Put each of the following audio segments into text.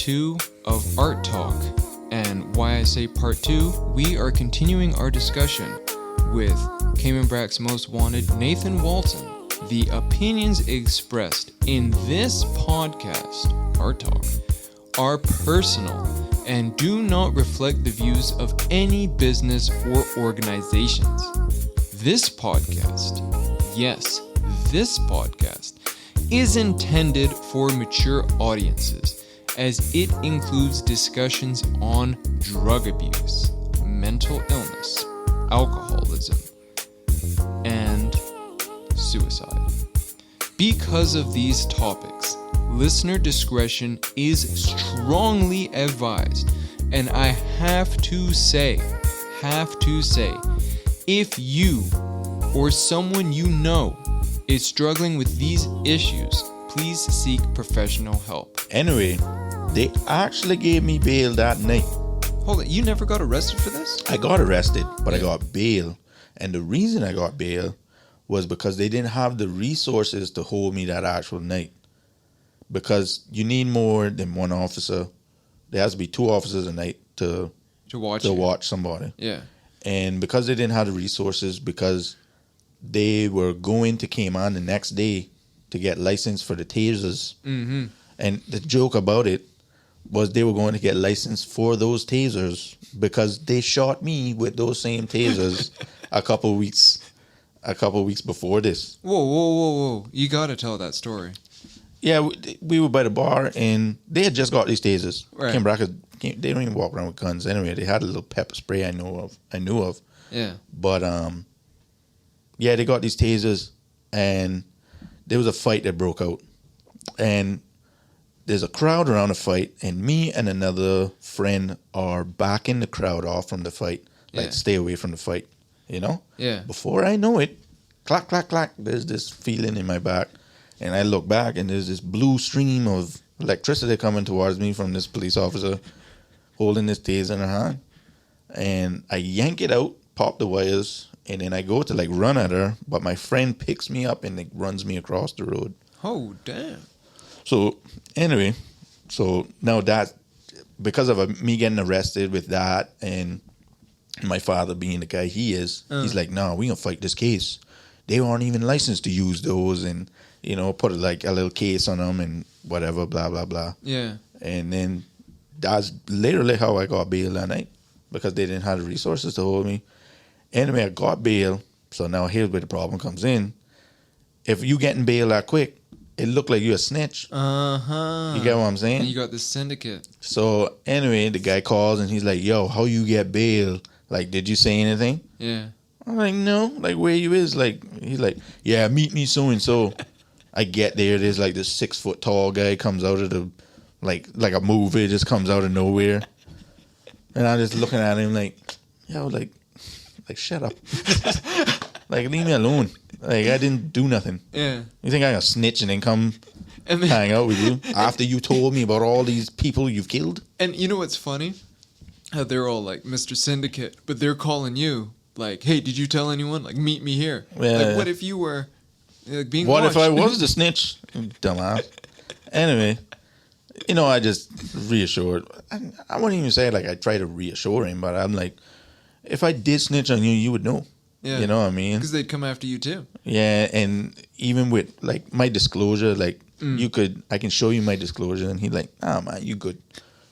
2 of Art Talk. And why I say part 2, we are continuing our discussion with Cayman Brac's most wanted, Nathan Walton. The opinions expressed in this podcast, Art Talk, are personal and do not reflect the views of any business or organizations. This podcast, yes, this podcast, is intended for mature audiences, as it includes discussions on drug abuse, mental illness, alcoholism, and suicide. Because of these topics, listener discretion is strongly advised, and I have to say, if you or someone you know is struggling with these issues, please seek professional help. Anyway, they actually gave me bail that night. Hold on, you never got arrested for this? I got arrested, but I got bail. And the reason I got bail was because they didn't have the resources to hold me that actual night. Because you need more than one officer. There has to be 2 officers a night to watch somebody. Yeah. And because they didn't have the resources, because they were going to Cayman the next day to get license for the tasers. Mm-hmm. And the joke about it was they were going to get license for those tasers because they shot me with those same tasers a couple weeks before this. Whoa. You got to tell that story. Yeah, we were by the bar and they had just got these tasers. Right. Cayman Brac, they don't even walk around with guns anyway. They had a little pepper spray I knew of. Yeah. But yeah, they got these tasers and there was a fight that broke out. And there's a crowd around the fight, and me and another friend are backing the crowd off from the fight. Like, stay away from the fight, you know? Yeah. Before I know it, clack, clack, clack, there's this feeling in my back. And I look back, and there's this blue stream of electricity coming towards me from this police officer holding this taser in her hand. And I yank it out, pop the wires, and then I go to, like, run at her, but my friend picks me up and, like, runs me across the road. Oh, damn. So, anyway, now that, because of me getting arrested with that and my father being the guy he is, he's like, no, we gonna fight this case. They aren't even licensed to use those and, you know, put like a little case on them and whatever, blah, blah, blah. Yeah. And then that's literally how I got bail that night because they didn't have the resources to hold me. Anyway, I got bail. So now here's where the problem comes in. If you getting bail that quick, it looked like you a snitch. Uh-huh. You get what I'm saying? And you got this syndicate. So anyway, the guy calls and he's like, yo, how you get bail? Like, did you say anything? Yeah. I'm like, no. Like, where you is? Like, he's like, yeah, meet me so-and-so. I get there. There's like this 6 foot tall guy comes out of the, like a movie, just comes out of nowhere. And I'm just looking at him like, yo, like shut up. Like, leave me alone. Like, I didn't do nothing. Yeah. You think I gonna snitch and then come hang out with you after you told me about all these people you've killed? And you know what's funny? How they're all like, Mr. Syndicate, but they're calling you like, hey, did you tell anyone? Like, meet me here. Yeah. Like, what if you were being What watched? if I was the snitch? Dumbass. Anyway, you know, I just reassured. I wouldn't even say like I try to reassure him, but I'm like, if I did snitch on you, you would know. Yeah. You know what I mean? Because they'd come after you too. Yeah, and even with like my disclosure, like I can show you my disclosure, and he's like, "Ah, man, you good."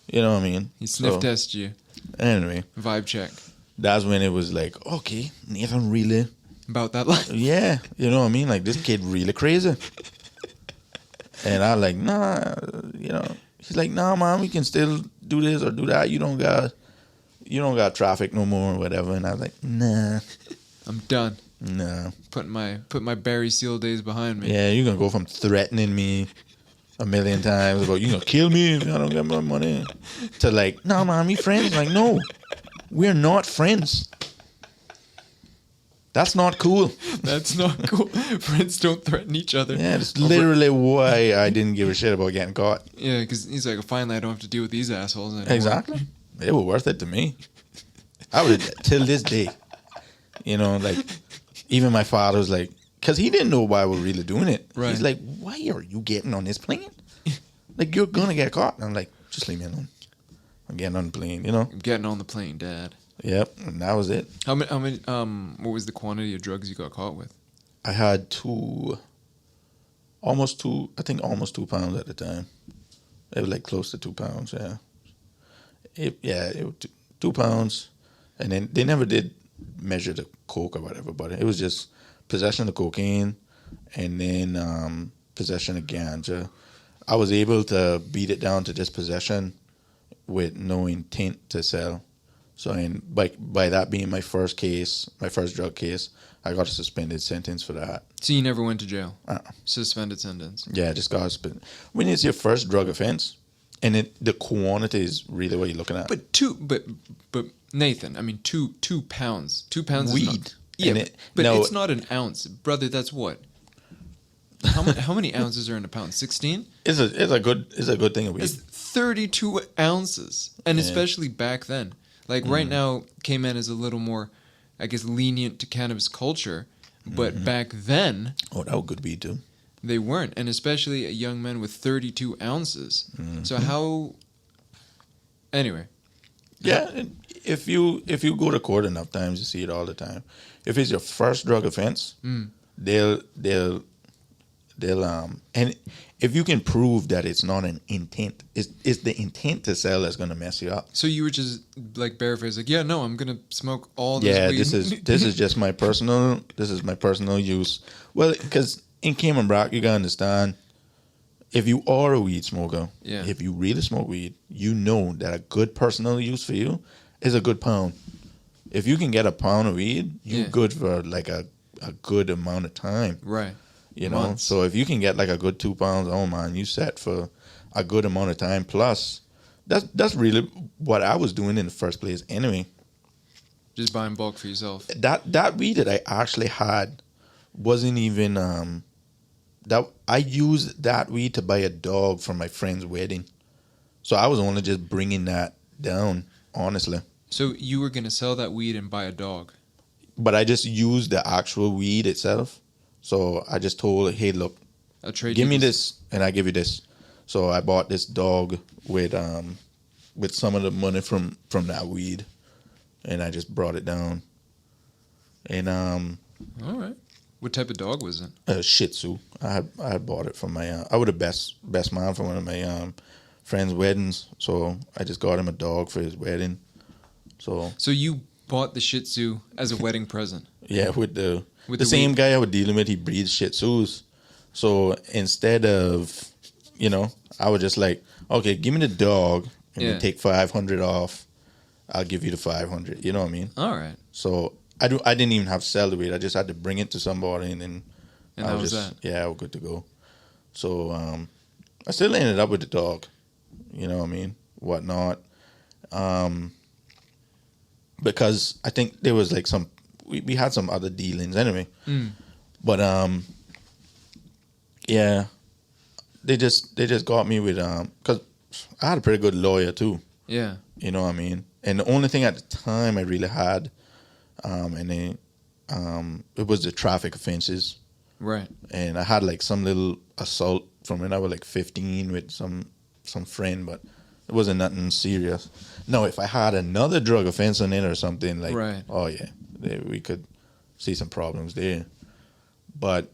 You know what I mean? He sniff tested you. Anyway, Vibe check. That's when it was like, okay, Nathan really about that life. Yeah, you know what I mean? Like, this kid really crazy. And I like, nah, you know. He's like, nah, man, we can still do this or do that. You don't got traffic no more or whatever. And I was like, nah. I'm done. Nah. Put my Barry Seal days behind me. Yeah, you're gonna go from threatening me a million times about you gonna kill me if I don't get my money to like, no, man, we friends. Like, no, we're not friends. That's not cool. That's not cool. Friends don't threaten each other. Yeah, that's literally why I didn't give a shit about getting caught. Yeah, because he's like, finally, I don't have to deal with these assholes anymore. Exactly. They were worth it to me. I would, till this day, you know, like, even my father was like, because he didn't know why we're really doing it. Right. He's like, why are you getting on this plane? Like, you're going to get caught. And I'm like, just leave me alone. I'm getting on the plane, you know? I'm getting on the plane, Dad. Yep, and that was it. How many, what was the quantity of drugs you got caught with? I had almost 2 pounds at the time. It was like close to 2 pounds, yeah. It was 2 pounds. And then they never did measure the coke or whatever, but it was just possession of cocaine and then possession of ganja. I was able to beat it down to just possession with no intent to sell. So by that being my first drug case, I got a suspended sentence for that. So you never went to jail? Suspended sentence? Yeah, I just got suspended. When it's your first drug offense, and the quantity is really what you're looking at. But Nathan, I mean, 2 pounds. 2 pounds weed. Is not, yeah, but it's not an ounce, brother. That's what. How many ounces are in a pound? 16. It's a good thing of weed. It's 32 ounces, and especially back then. Like right now, Cayman is a little more, I guess, lenient to cannabis culture, but back then, that was good weed too. They weren't, and especially a young man with 32 ounces. So how? Anyway. Yeah, if you go to court enough times, you see it all the time. If it's your first drug offense, they'll and if you can prove that it's not an intent, it's the intent to sell that's gonna mess you up. So you were just like barefaced, like, yeah, no, I'm gonna smoke all this weed. this is just my personal use. Well, because in Cayman Brac, you gotta understand, if you are a weed smoker, if you really smoke weed, you know that a good personal use for you is a good pound. If you can get a pound of weed, you're good for like a good amount of time. Right. You know? Months. So if you can get like a good 2 pounds, oh man, you set for a good amount of time. Plus, that's really what I was doing in the first place anyway. Just buying bulk for yourself. That weed that I actually had wasn't even that I used that weed to buy a dog for my friend's wedding. So I was only just bringing that down, honestly. So you were going to sell that weed and buy a dog? But I just used the actual weed itself. So I just told her, hey, look, give me this and I give you this. So I bought this dog with some of the money from that weed, and I just brought it down. And all right. What type of dog was it? A Shih Tzu. I had bought it from I was the best man for one of my friend's weddings. So I just got him a dog for his wedding. So you bought the Shih Tzu as a wedding present? Yeah, with the same guy I was dealing with, he breeds Shih Tzus. So instead of, I was just like, okay, give me the dog and you take 500 off. I'll give you the 500. You know what I mean? All right. So I didn't even have to sell the weed. I just had to bring it to somebody and that was that. Yeah, I was good to go. So I still ended up with the dog. You know what I mean? Whatnot. Because I think there was like we had some other dealings anyway. But yeah, they just got me with because I had a pretty good lawyer too. Yeah. You know what I mean? And the only thing at the time I really had it was the traffic offenses. Right. And I had like some little assault from when I was like 15 with some friend, but it wasn't nothing serious. No, if I had another drug offense on it or something, like, right. Oh yeah, we could see some problems there. But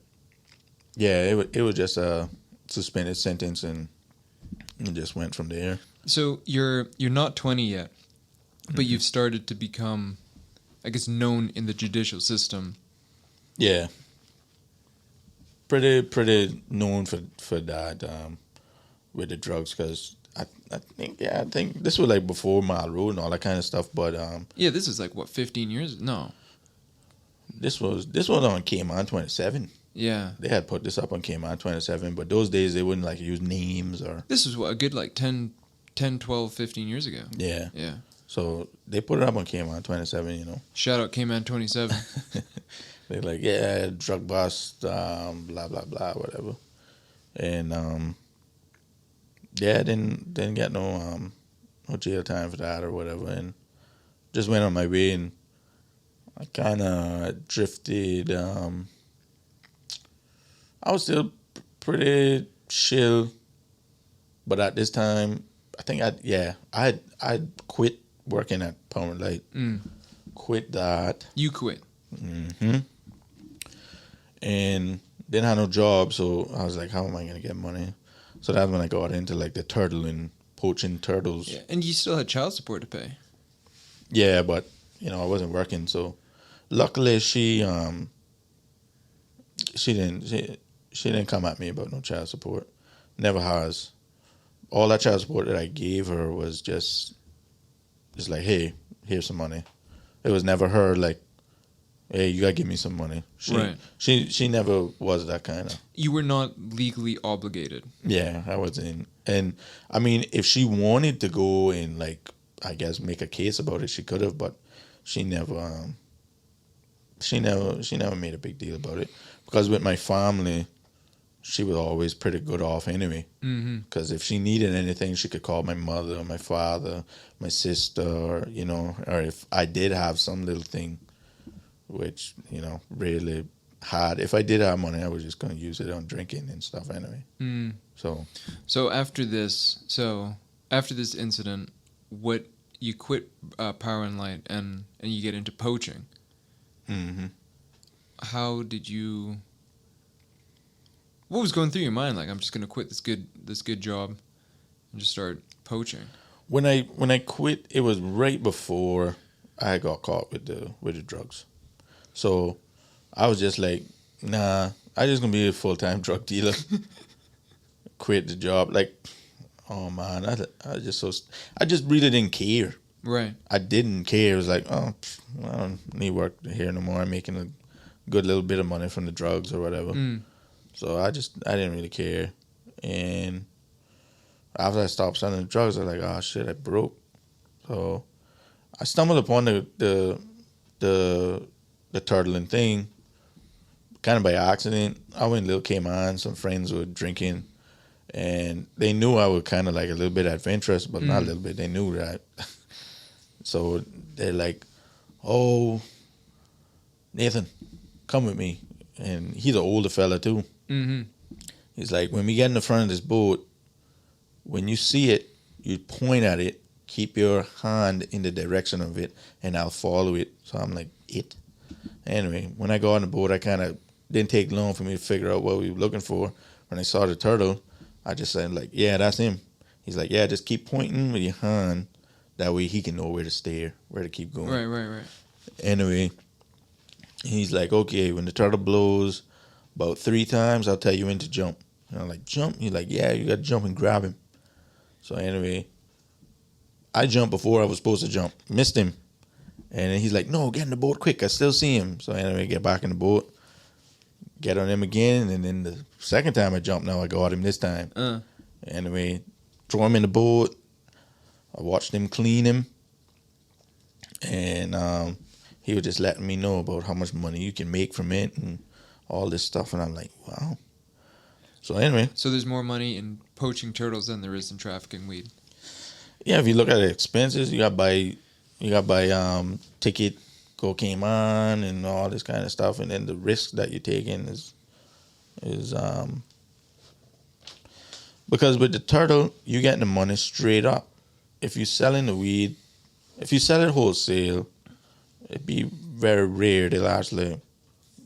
yeah, it was just a suspended sentence, and it just went from there. So you're not 20 yet, but you've started to become, I guess, known in the judicial system. Yeah. Pretty known for that with the drugs, because I think this was like before Mile Road and all that kind of stuff. But yeah, this is like what, 15 years? No, this was on Cayman 27. Yeah, they had put this up on Cayman 27, but those days they wouldn't like use names or. This was what, a good like 10, 12, 15 years ago. Yeah. Yeah. So they put it up on Cayman 27. Shout out Cayman 27. They're like, yeah, drug bust, blah blah blah, whatever, and yeah, didn't get no jail time for that or whatever, and just went on my way, and I kind of drifted. I was still pretty chill, but at this time I think I'd quit working at Power Light. Quit that. You quit. And didn't have no job, so I was like, how am I gonna get money? So that's when I got into like the turtling, poaching turtles. Yeah. And you still had child support to pay. Yeah, but I wasn't working, so luckily she didn't come at me about no child support. Never has. All that child support that I gave her was just like, hey, here's some money. It was never her like, hey, you gotta give me some money. She never was that kind of. You were not legally obligated. Yeah, I wasn't. And I mean, if she wanted to go and like, I guess make a case about it, she could have, but she never. She never made a big deal about it, because with my family, she was always pretty good off anyway. Because if she needed anything, she could call my mother, my father, my sister, or if I did have some little thing, which really had. If I did have money, I was just going to use it on drinking and stuff anyway. So after this incident, what you quit Power and Light and you get into poaching. How did you? What was going through your mind? Like, I'm just going to quit this good job and just start poaching. When I quit, it was right before I got caught with the drugs. So I was just like, nah, I just gonna be a full-time drug dealer. Quit the job. Like, oh man, I just really didn't care. Right. I didn't care. It was like, oh, I don't need work here no more. I'm making a good little bit of money from the drugs or whatever. So I didn't really care. And after I stopped selling the drugs, I was like, oh shit, I broke. So I stumbled upon the turtling thing kind of by accident. I went to Little Cayman. Some friends were drinking, and they knew I was kind of like a little bit adventurous, but not a little bit. They knew that. So they're like, oh, Nathan, come with me. And he's an older fella too. He's like, when we get in the front of this boat, when you see it, you point at it, keep your hand in the direction of it, and I'll follow it. So I'm like, it? Anyway, when I got on the boat, I kind of didn't take long for me to figure out what we were looking for. When I saw the turtle, I just said, like, yeah, that's him. He's like, yeah, just keep pointing with your hand. That way he can know where to steer, where to keep going. Right. Anyway, he's like, okay, when the turtle blows about 3 times, I'll tell you when to jump. And I'm like, jump? He's like, yeah, you got to jump and grab him. So anyway, I jumped before I was supposed to jump. Missed him. And then he's like, no, get in the boat quick. I still see him. So anyway, get back in the boat. Get on him again. And then the second time I jumped, now I got him this time. Anyway, throw him in the boat. I watched him clean him. And he was just letting me know about how much money you can make from it and all this stuff. And I'm like, wow. So anyway. So there's more money in poaching turtles than there is in trafficking weed. Yeah, if you look at the expenses, you got to buy ticket, go Cayman, and all this kind of stuff, and then the risk that you're taking is because with the turtle, you getting the money straight up. If you're selling the weed, if you sell it wholesale, it'd be very rare they'll actually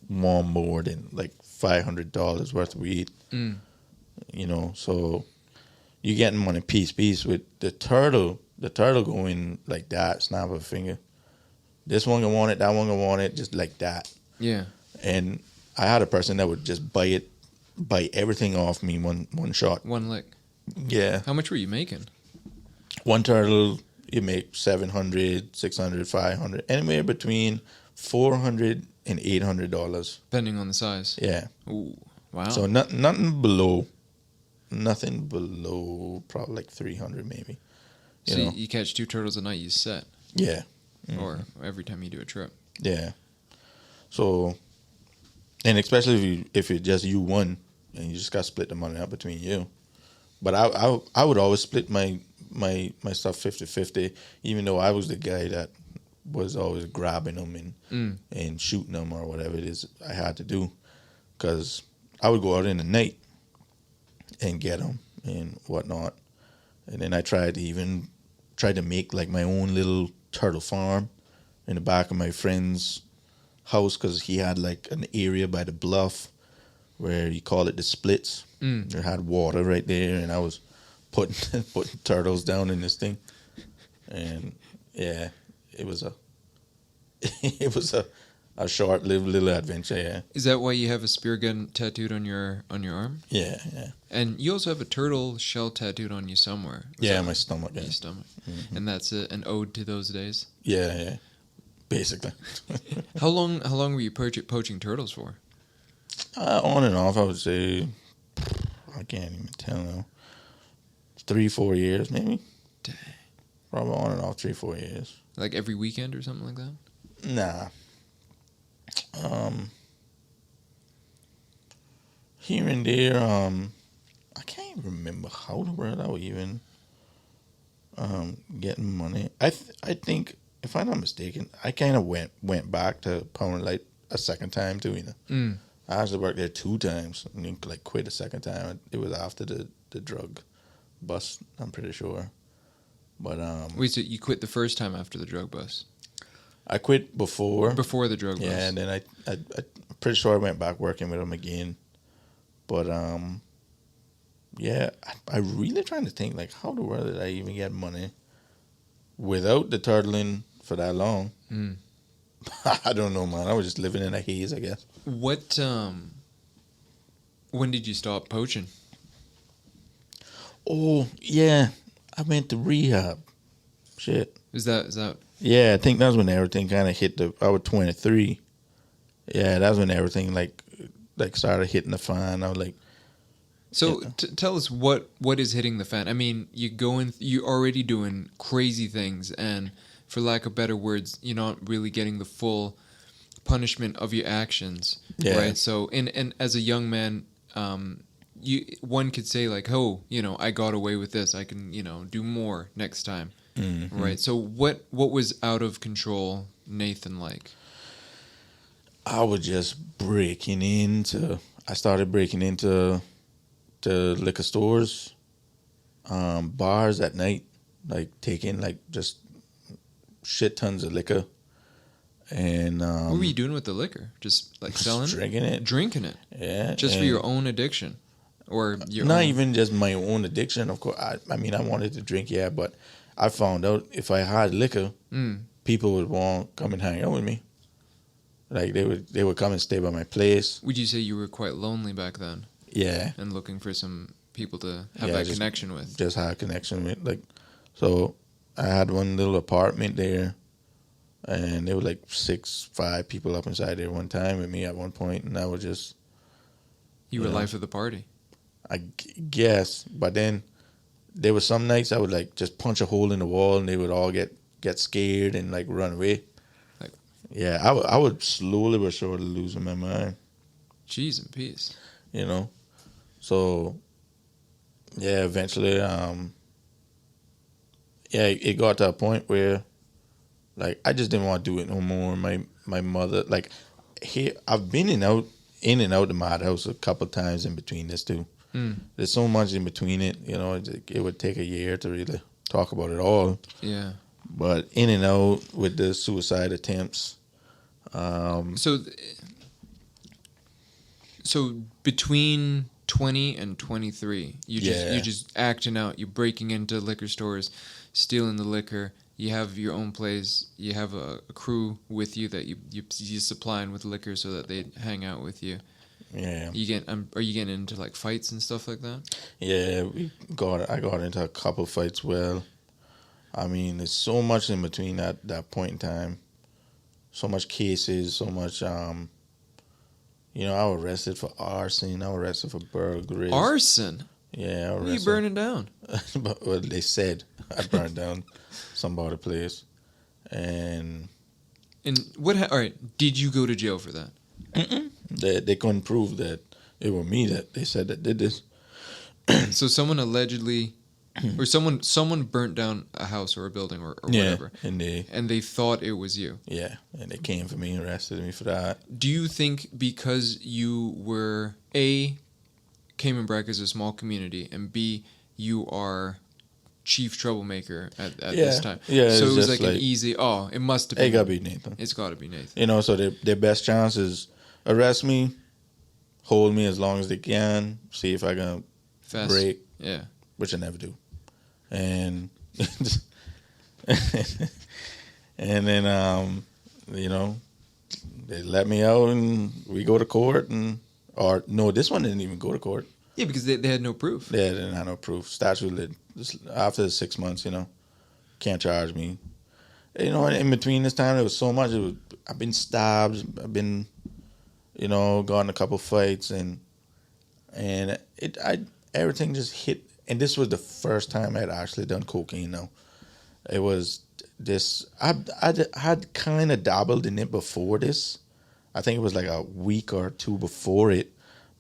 want more than like $500 worth of weed. So you're getting money piece with the turtle. The turtle going like that, snap of a finger. This one gonna want it, that one gonna want it, just like that. Yeah. And I had a person that would just buy everything off me one shot. One lick. Yeah. How much were you making? One turtle, you make $700, $600, $500, anywhere between $400 and $800. Depending on the size. Yeah. Ooh, wow. So nothing below probably like 300 maybe. So you catch 2 turtles a night, you set. Yeah. Or every time you do a trip. Yeah. So, and especially if it's just you one, and you just got to split the money out between you. But I would always split my stuff 50-50, even though I was the guy that was always grabbing them and shooting them or whatever it is I had to do. Because I would go out in the night and get them and whatnot. And then I tried to make like my own little turtle farm in the back of my friend's house, because he had like an area by the bluff where you call it the splits. It had water right there, and I was putting putting turtles down in this thing, and yeah, it was a it was a short-lived little adventure. Yeah. Is that why you have a spear gun tattooed on your arm? Yeah, yeah. And you also have a turtle shell tattooed on you somewhere. Yeah, my stomach. Yeah. Your stomach. And that's an ode to those days. Yeah, yeah. Basically. How long were you poaching turtles for? On and off, I would say. I can't even tell now. 3-4 years, maybe. Dang. Probably on and off 3-4 years. Like every weekend or something like that? Nah. Here and there, I can't even remember how the world I was even getting money. I think, if I'm not mistaken, I kind of went back to Pound Light a second time too. You know, I actually worked there 2 times and then like quit a second time. It was after the drug bust, I'm pretty sure. But Wait, so you quit the first time after the drug bust? I quit before the drug bust. Yeah, and then I'm pretty sure I went back working with them again. But yeah, I really trying to think like how the world did I even get money without the turtling for that long? I don't know, man. I was just living in a haze, I guess. What when did you stop poaching? Oh yeah, I went to rehab. Shit. Is that? Yeah, I think that's when everything kind of hit I was 23. Yeah, that's when everything like started hitting the fan. I was like, so yeah. Tell us what is hitting the fan. I mean, you're already doing crazy things, and for lack of better words, you're not really getting the full punishment of your actions, right? So, and as a young man, one could say like, oh, I got away with this. I can, do more next time, right? So, what was out of control, Nathan, like? I was just I started breaking into liquor stores, bars at night, like taking like just shit tons of liquor. And what were you doing with the liquor? Just like selling it? Drinking it. Yeah. Just for your own addiction? Or your not own... even just my own addiction, of course. I mean, I wanted to drink, yeah, but I found out if I had liquor, people would want to come and hang out with me. Like they would come and stay by my place. Would you say you were quite lonely back then? Yeah. And looking for some people to have that connection with? Just had a connection with. Like, so I had one little apartment there, and there were like 5 people up inside there one time with me at one point, and I was just... You were life of the party. I guess. But then there were some nights I would like just punch a hole in the wall, and they would all get scared and like run away. Like, yeah, I would slowly but surely losing my mind. Jeez and peace. So yeah, eventually, it got to a point where like I just didn't want to do it no more. My mother, like, I've been in and out the madhouse a couple times in between this too. There's so much in between it, it would take a year to really talk about it all. Yeah. But in and out with the suicide attempts. So between 20 and 23, you're just acting out. You're breaking into liquor stores, stealing the liquor. You have your own place. You have a crew with you that you're supplying with liquor so that they hang out with you. Yeah. Are you getting into like fights and stuff like that? Yeah, I got into a couple fights. Well, I mean, there's so much in between that point in time. So much cases, so much. I was arrested for arson. I was arrested for burglary. Arson? Yeah, I was arrested. What are you burning down? Well, they said I burned down somebody's place, and what? All right, did you go to jail for that? Mm-mm. They couldn't prove that it was me that they said that did this. So someone allegedly, or someone burnt down a house or a building or whatever, and they thought it was you. Yeah, and they came for me and arrested me for that. Do you think because you were Cayman Brac is a small community, and B, you are chief troublemaker at this time. Yeah, so it was just like an easy. Oh, it must have been. It gotta be Nathan. It's got to be Nathan. You know, so their best chance is arrest me, hold me as long as they can, see if I can break. Yeah. Which I never do. And and then you know, they let me out and we go to court or no, this one didn't even go to court. Yeah, because they had no proof. They didn't have no proof. Statute after the 6 months, you know, can't charge me. You know, in between this time, there was so much. I've been stabbed. I've been, you know, gotten a couple fights, and everything just hit. And this was the first time I'd actually done cocaine. Now, it was this. I had kind of dabbled in it before this. I think it was like a week or two before it,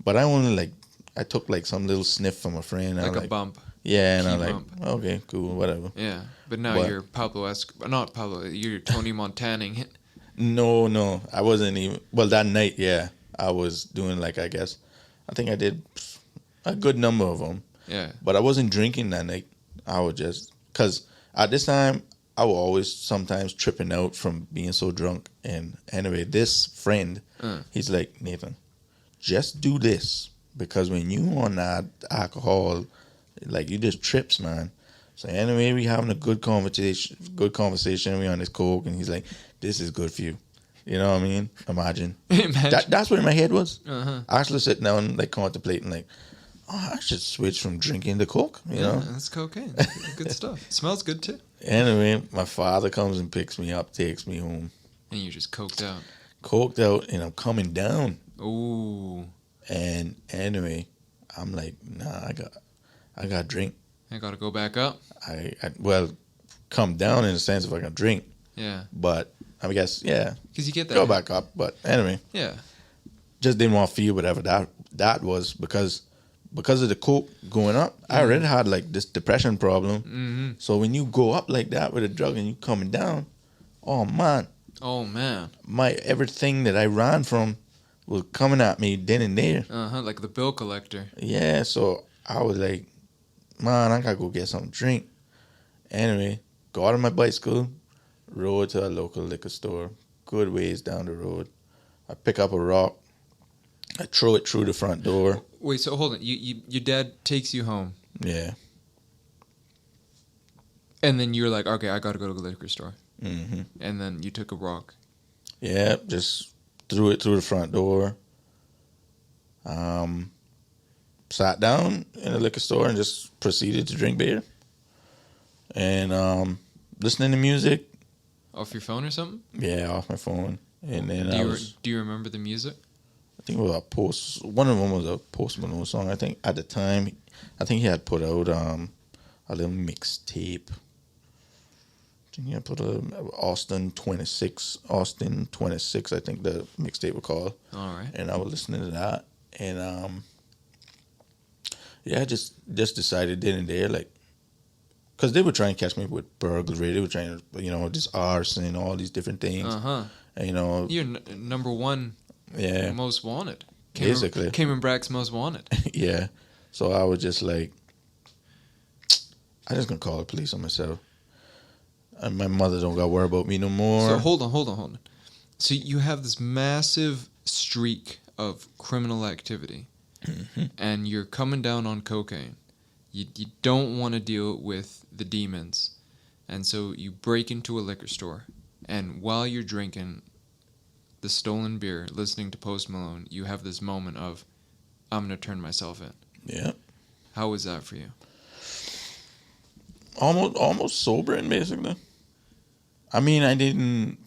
but I took like some little sniff from a friend. Like a bump. Yeah, and I'm like, bump. Okay, cool, whatever. Yeah, but now you're Pablo Escobar. Not Pablo, you're Tony Montaning. No, I wasn't even. Well, that night, yeah, I was doing like, I guess, I think I did a good number of them. Yeah. But I wasn't drinking that night. I was just, because at this time, I was always sometimes tripping out from being so drunk. And anyway, this friend, he's like, Nathan, just do this. Because when you on that alcohol, like you just trips, man. So anyway, we having a good conversation. We on this coke, and he's like, "This is good for you." You know what I mean? Imagine. That's where my head was. Actually sitting down, like contemplating, like, "Oh, I should switch from drinking to coke." You know, that's cocaine. Good stuff. It smells good too. Anyway, my father comes and picks me up, takes me home, and you're just coked out, and I'm coming down. Ooh. And anyway, I'm like, nah, I got to drink. I got to go back up. Well, come down in the sense if I can drink. Yeah. But I guess, yeah. Because you get that. Go back up. But anyway. Yeah. Just didn't want to feel whatever that was because of the coke going up. I already had like this depression problem. Mm-hmm. So when you go up like that with a drug and you coming down, oh man. Everything that I ran from was coming at me then and there. Like the bill collector. Yeah, so I was like, man, I gotta go get something to drink. Anyway, got on my bicycle, rode to a local liquor store, good ways down the road. I pick up a rock, I throw it through the front door. Wait, so hold on. Your dad takes you home. Yeah. And then you're like, okay, I gotta go to the liquor store. Mm-hmm. And then you took a rock. Yeah, just threw it through the front door. Sat down in the liquor store and just proceeded to drink beer. And listening to music. Off your phone or something? Yeah, off my phone. And then do you remember the music? I think it was one of them was a Post Malone song. I think at the time, he had put out a little mixtape. I think he had put Austin 26, I think the mixtape was called. All right. And I was listening to that. And I just decided then and there, like, because they were trying to catch me with burglary. They were trying to, just arson, all these different things. And, you're number one. Yeah. Most wanted. Basically. Cayman Brac's most wanted. Yeah. So I was just like, I just gonna call the police on myself. And my mother don't gotta worry about me no more. So hold on. So you have this massive streak of criminal activity, and you're coming down on cocaine. You don't want to deal with the demons, and so you break into a liquor store, and while you're drinking the stolen beer, listening to Post Malone, you have this moment of, I'm going to turn myself in. Yeah. How was that for you? Almost sobering, basically. I mean, I didn't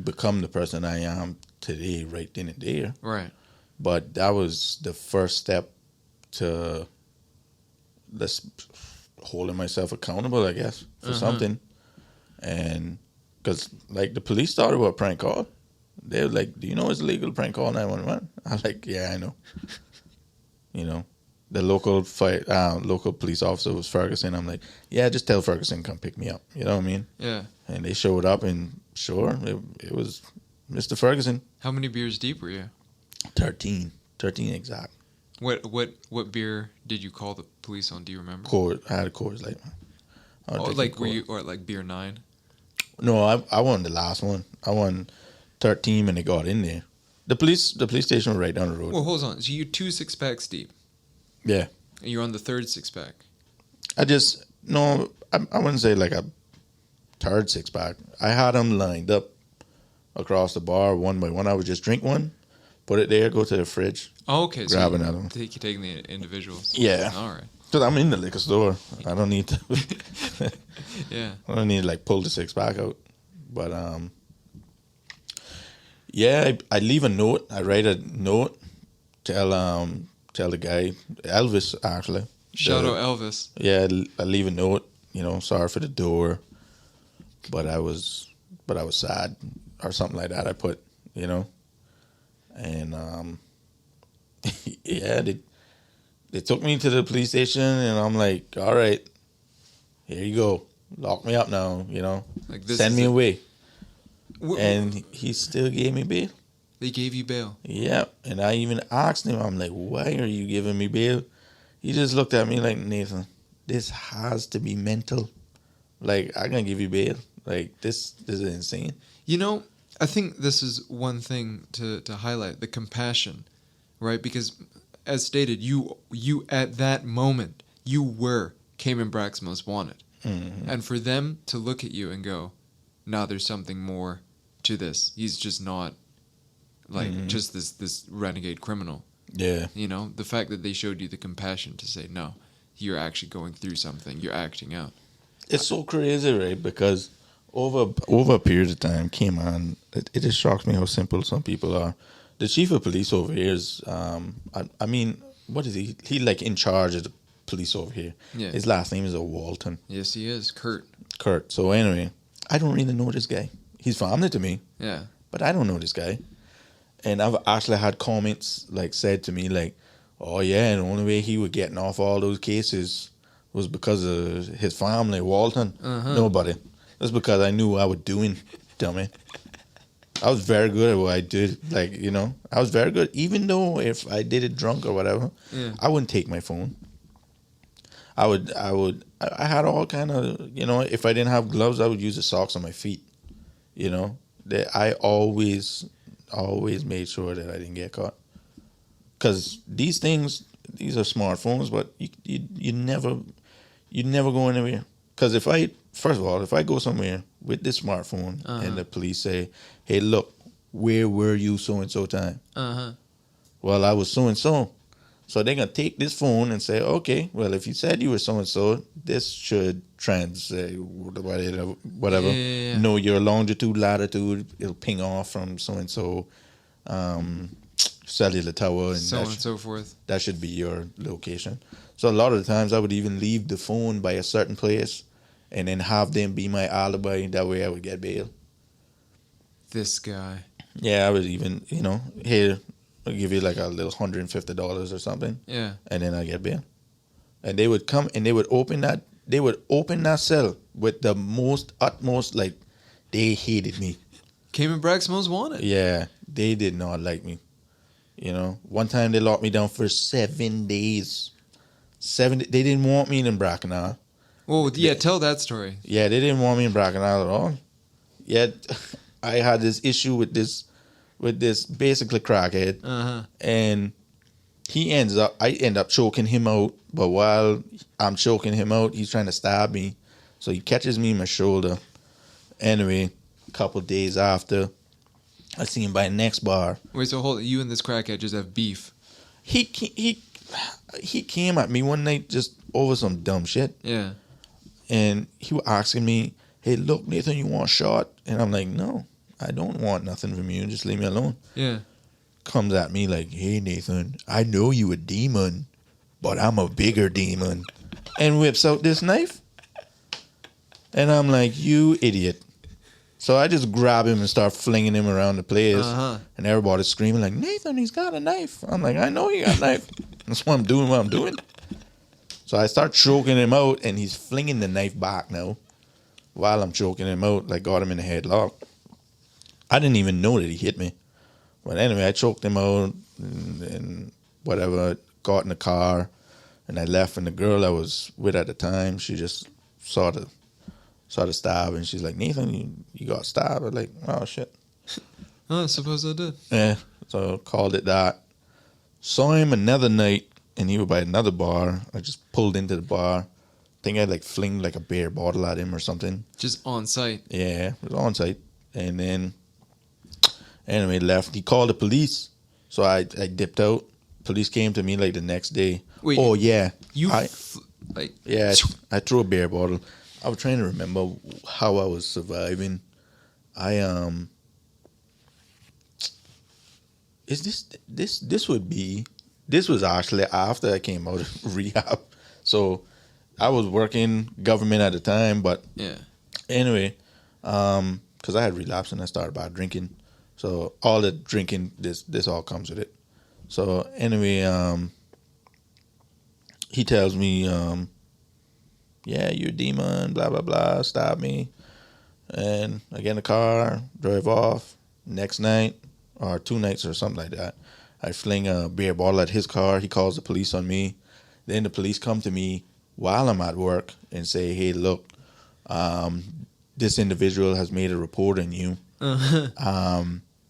become the person I am today, right then and there. Right. But that was the first step to holding myself accountable, I guess, for something. And because, like, the police thought it was a prank call. They were like, do you know it's illegal to prank call 911? I was like, yeah, I know. The local police officer was Ferguson. I'm like, yeah, just tell Ferguson come pick me up. You know what I mean? Yeah. And they showed up, and sure, it was Mr. Ferguson. How many beers deep were you? 13 exact. What beer did you call the police on? Do you remember? Coors. I had a Coors Light. Oh, like were you or like beer 9? No, I won the last one. I won 13 when they got in there. The police station was right down the road. Well, hold on. So you're 2 6-packs deep. Yeah. And you're on the 3rd 6-pack. I wouldn't say like a third 6-pack. I had them lined up across the bar one by one. I would just drink one, put it there, go to the fridge. Oh, okay. Grab so another one. Taking the individuals. Yeah. All right. Because I'm in the liquor store. I don't need to. Yeah. I don't need to like pull the 6-pack out. But yeah, I leave a note. I write a note. Tell the guy, Elvis actually. Shout out Elvis. Yeah, I leave a note. Sorry for the door, but I was sad or something like that. I put, and yeah, they took me to the police station, and I'm like, all right, here you go, lock me up now, Like this send me away. And What? he still gave me bail. They gave you bail. Yeah, and I even asked him, I'm like, why are you giving me bail? He just looked at me like, Nathan, this has to be mental. Like, I'm going to give you bail. Like, this is insane. I think this is one thing to highlight, the compassion, right? Because as stated, you at that moment, you were Cayman Brac's most wanted. Mm-hmm. And for them to look at you and go, nah, there's something more to this. He's just not like just this renegade criminal. Yeah. The fact that they showed you the compassion to say, no, you're actually going through something. You're acting out. It's so crazy, right? Because over a period of time, Cayman, it just shocks me how simple some people are. The chief of police over here is, what is he? He like in charge of the police over here. Yeah. His last name is Walton. Yes, he is. Kurt. So anyway, I don't really know this guy. He's family to me. Yeah. But I don't know this guy. And I've actually had comments like said to me like, oh yeah, the only way he was getting off all those cases was because of his family, Walton. Nobody. That's because I knew what I was doing, dummy. I was very good at what I did. Like, I was very good. Even though if I did it drunk or whatever, I wouldn't take my phone. I had all kind of, if I didn't have gloves, I would use the socks on my feet. That I always made sure that I didn't get caught. Because these are smartphones, but you never go anywhere. Because if I go somewhere with this smartphone and the police say, hey, look, where were you so-and-so time? Well, I was so-and-so. So they're going to take this phone and say, okay, well, if you said you were so-and-so, this should whatever. Yeah. Know your longitude, latitude. It'll ping off from so-and-so cellular tower. And So on and so forth. That should be your location. So a lot of the times I would even leave the phone by a certain place and then have them be my alibi. That way I would get bail. This guy. Yeah, I would even, here, I'll give you like a little $150 or something. Yeah. And then I get bail. And they would come and they would open that cell with the utmost, like, they hated me. Cayman Brac's most wanted. Yeah, they did not like me. One time they locked me down for 7 days. They didn't want me in Bracknell. Well, yeah, tell that story. Yeah, they didn't want me in Bracknell at all. Yet I had this issue with this basically crackhead. And I end up choking him out. But while I'm choking him out, he's trying to stab me. So he catches me in my shoulder. Anyway, a couple days after, I see him by the next bar. Wait, so hold it. You and this crackhead just have beef. He came at me one night just over some dumb shit. Yeah. And he was asking me, hey, look, Nathan, you want a shot? And I'm like, no, I don't want nothing from you. Just leave me alone. Yeah. Comes at me like, hey, Nathan, I know you a demon, but I'm a bigger demon. And whips out this knife. And I'm like, you idiot. So I just grab him and start flinging him around the place. And everybody's screaming like, Nathan, he's got a knife. I'm like, I know he got a knife. That's why I'm doing what I'm doing. So I start choking him out, and he's flinging the knife back now. While I'm choking him out, like got him in a headlock. I didn't even know that he hit me. But anyway, I choked him out and whatever. got in the car, and I left. And the girl I was with at the time, she just saw the stab, and she's like, Nathan, you got stabbed. I was like, oh shit. Oh, I suppose I did. Yeah, so called it that. Saw him another night, and he was by another bar. I just pulled into the bar. I think I like flinged like a beer bottle at him or something. Just on site. Yeah, it was on site. And then, anyway, left. He called the police, so I dipped out. Police came to me like the next day. Wait, oh yeah, yeah. I threw a beer bottle. I was trying to remember how I was surviving. This was actually after I came out of rehab. So I was working government at the time, but yeah. Anyway, because I had relapsed and I started by drinking. So all the drinking, this all comes with it. So anyway, he tells me, yeah, you're a demon, blah, blah, blah, stab me. And I get in the car, drive off. Next night, or 2 nights or something like that, I fling a beer bottle at his car. He calls the police on me. Then the police come to me while I'm at work and say, hey, look, this individual has made a report on you.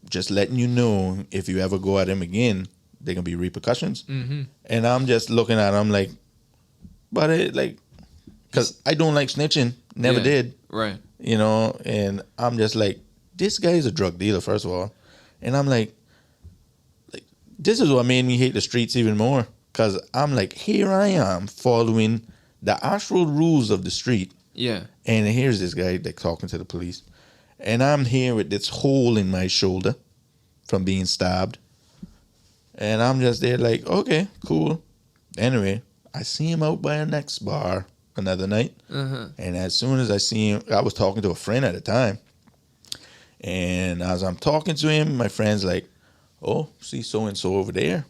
Just letting you know, if you ever go at him again, there can be repercussions. Mm-hmm. And I'm just looking at him like, but because I don't like snitching, never did. Right. You know, and I'm just like, this guy is a drug dealer, first of all. And I'm like, this is what made me hate the streets even more. Because I'm like, here I am following the actual rules of the street. Yeah. And here's this guy like talking to the police. And I'm here with this hole in my shoulder from being stabbed. And I'm just there like, okay, cool. Anyway, I see him out by a next bar another night. Uh-huh. And as soon as I see him, I was talking to a friend at the time. And as I'm talking to him, my friend's like, oh, see so-and-so over there.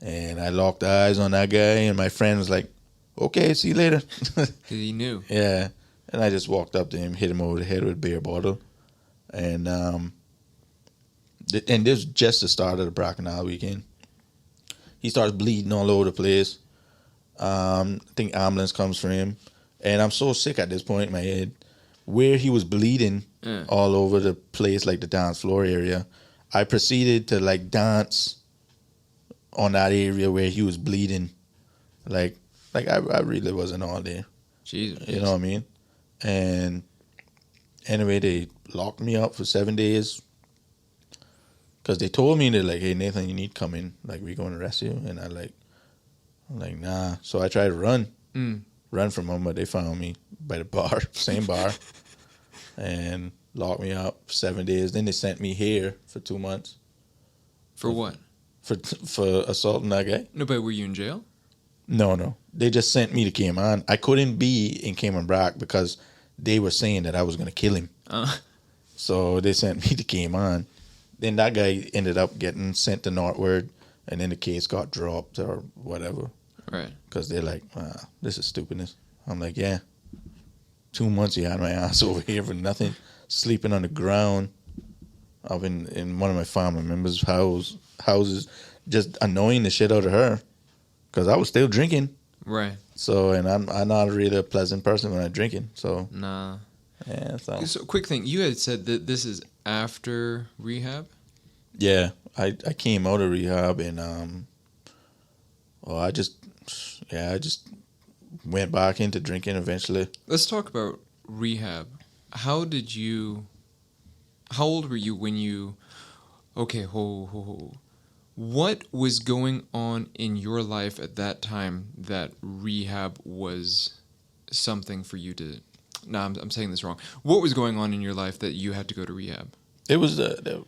And I locked eyes on that guy, and my friend was like, okay, see you later. He knew. Yeah. And I just walked up to him, hit him over the head with a beer bottle. And this was just the start of the Bracknell weekend. He starts bleeding all over the place. I think ambulance comes for him. And I'm so sick at this point in my head. Where he was bleeding all over the place, like the dance floor area, I proceeded to like dance on that area where he was bleeding. Like I really wasn't all there. Jesus. You know what I mean? And anyway, they locked me up for 7 days. Because they told me, they're like, hey, Nathan, you need to come in. Like, we're going to arrest you. And I'm like, nah. So I tried to run from them, but they found me by the bar, same bar, and locked me up for 7 days. Then they sent me here for 2 months. For what? For assaulting that guy. No, but were you in jail? No. They just sent me to Cayman. I couldn't be in Cayman Brac because they were saying that I was going to kill him. So they sent me to Cayman. Then that guy ended up getting sent to Northward, and then the case got dropped or whatever. Right. Because they're like, this is stupidness. I'm like, yeah. 2 months you had my ass over here for nothing. Sleeping on the ground. I've been in one of my family members' houses, just annoying the shit out of her. Because I was still drinking. Right. So, and I'm not really a pleasant person when I'm drinking. So. Nah. Yeah, So, quick thing. You had said that this is after rehab? Yeah. I came out of rehab and, I just went back into drinking eventually. Let's talk about rehab. How old were you when you... Okay, what was going on in your life at that time that rehab was something for you to... No, I'm saying this wrong. What was going on in your life that you had to go to rehab? It was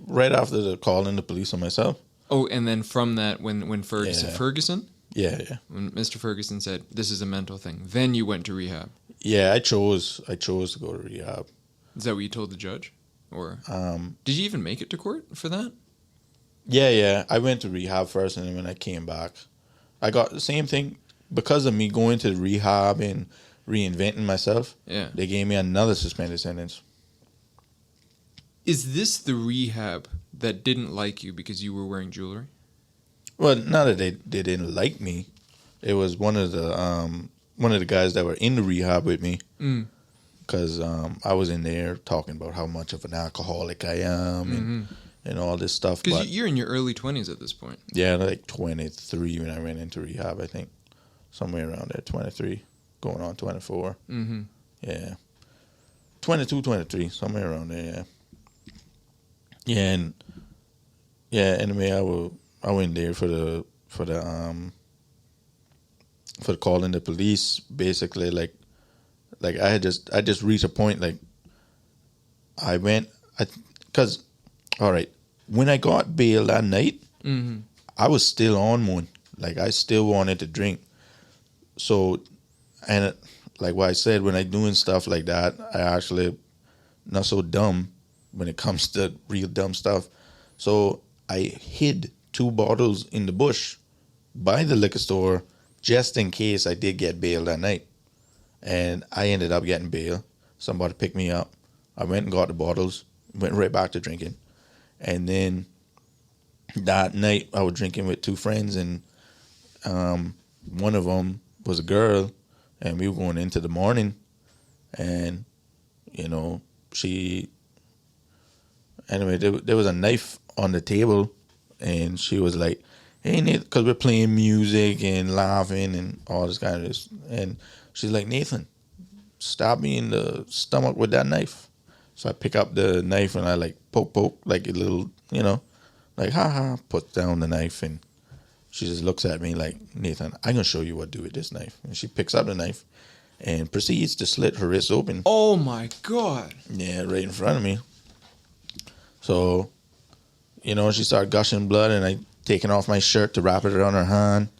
right after the calling the police on myself. Oh, and then from that, when Ferguson... Yeah. Ferguson? Yeah. When Mr. Ferguson said, this is a mental thing, then you went to rehab. Yeah, I chose to go to rehab. Is that what you told the judge? Or did you even make it to court for that? Yeah. I went to rehab first, and then when I came back, I got the same thing. Because of me going to rehab and reinventing myself, they gave me another suspended sentence. Is this the rehab that didn't like you because you were wearing jewelry? Well, not that they didn't like me. It was one of the guys that were in the rehab with me. Because I was in there talking about how much of an alcoholic I am and all this stuff. Because you're in your early 20s at this point. Yeah, like 23 when I went into rehab, I think. Somewhere around there, 23, going on 24. Mm-hmm. Yeah. 22, 23, somewhere around there, yeah. Yeah, and anyway, I went there for calling the police, basically, like I just reached a point, like, because, all right, when I got bail that night, I was still on one. Like, I still wanted to drink. So, and like what I said, when I doing stuff like that, I actually not so dumb when it comes to real dumb stuff. So I hid 2 bottles in the bush by the liquor store just in case I did get bail that night. And I ended up getting bail. Somebody picked me up. I went and got the bottles, went right back to drinking. And then that night I was drinking with 2 friends, and one of them was a girl, and we were going into the morning, and, you know, anyway, there was a knife on the table, and she was like, hey, Nathan, because we're playing music and laughing and all this kind of this, and she's like, Nathan, stab me in the stomach with that knife. So I pick up the knife and I like poke, like a little, you know, like, ha, put down the knife, and she just looks at me like, Nathan, I'm going to show you what to do with this knife. And she picks up the knife and proceeds to slit her wrist open. Oh, my God. Yeah, right in front of me. So, you know, she started gushing blood, and I taking off my shirt to wrap it around her hand.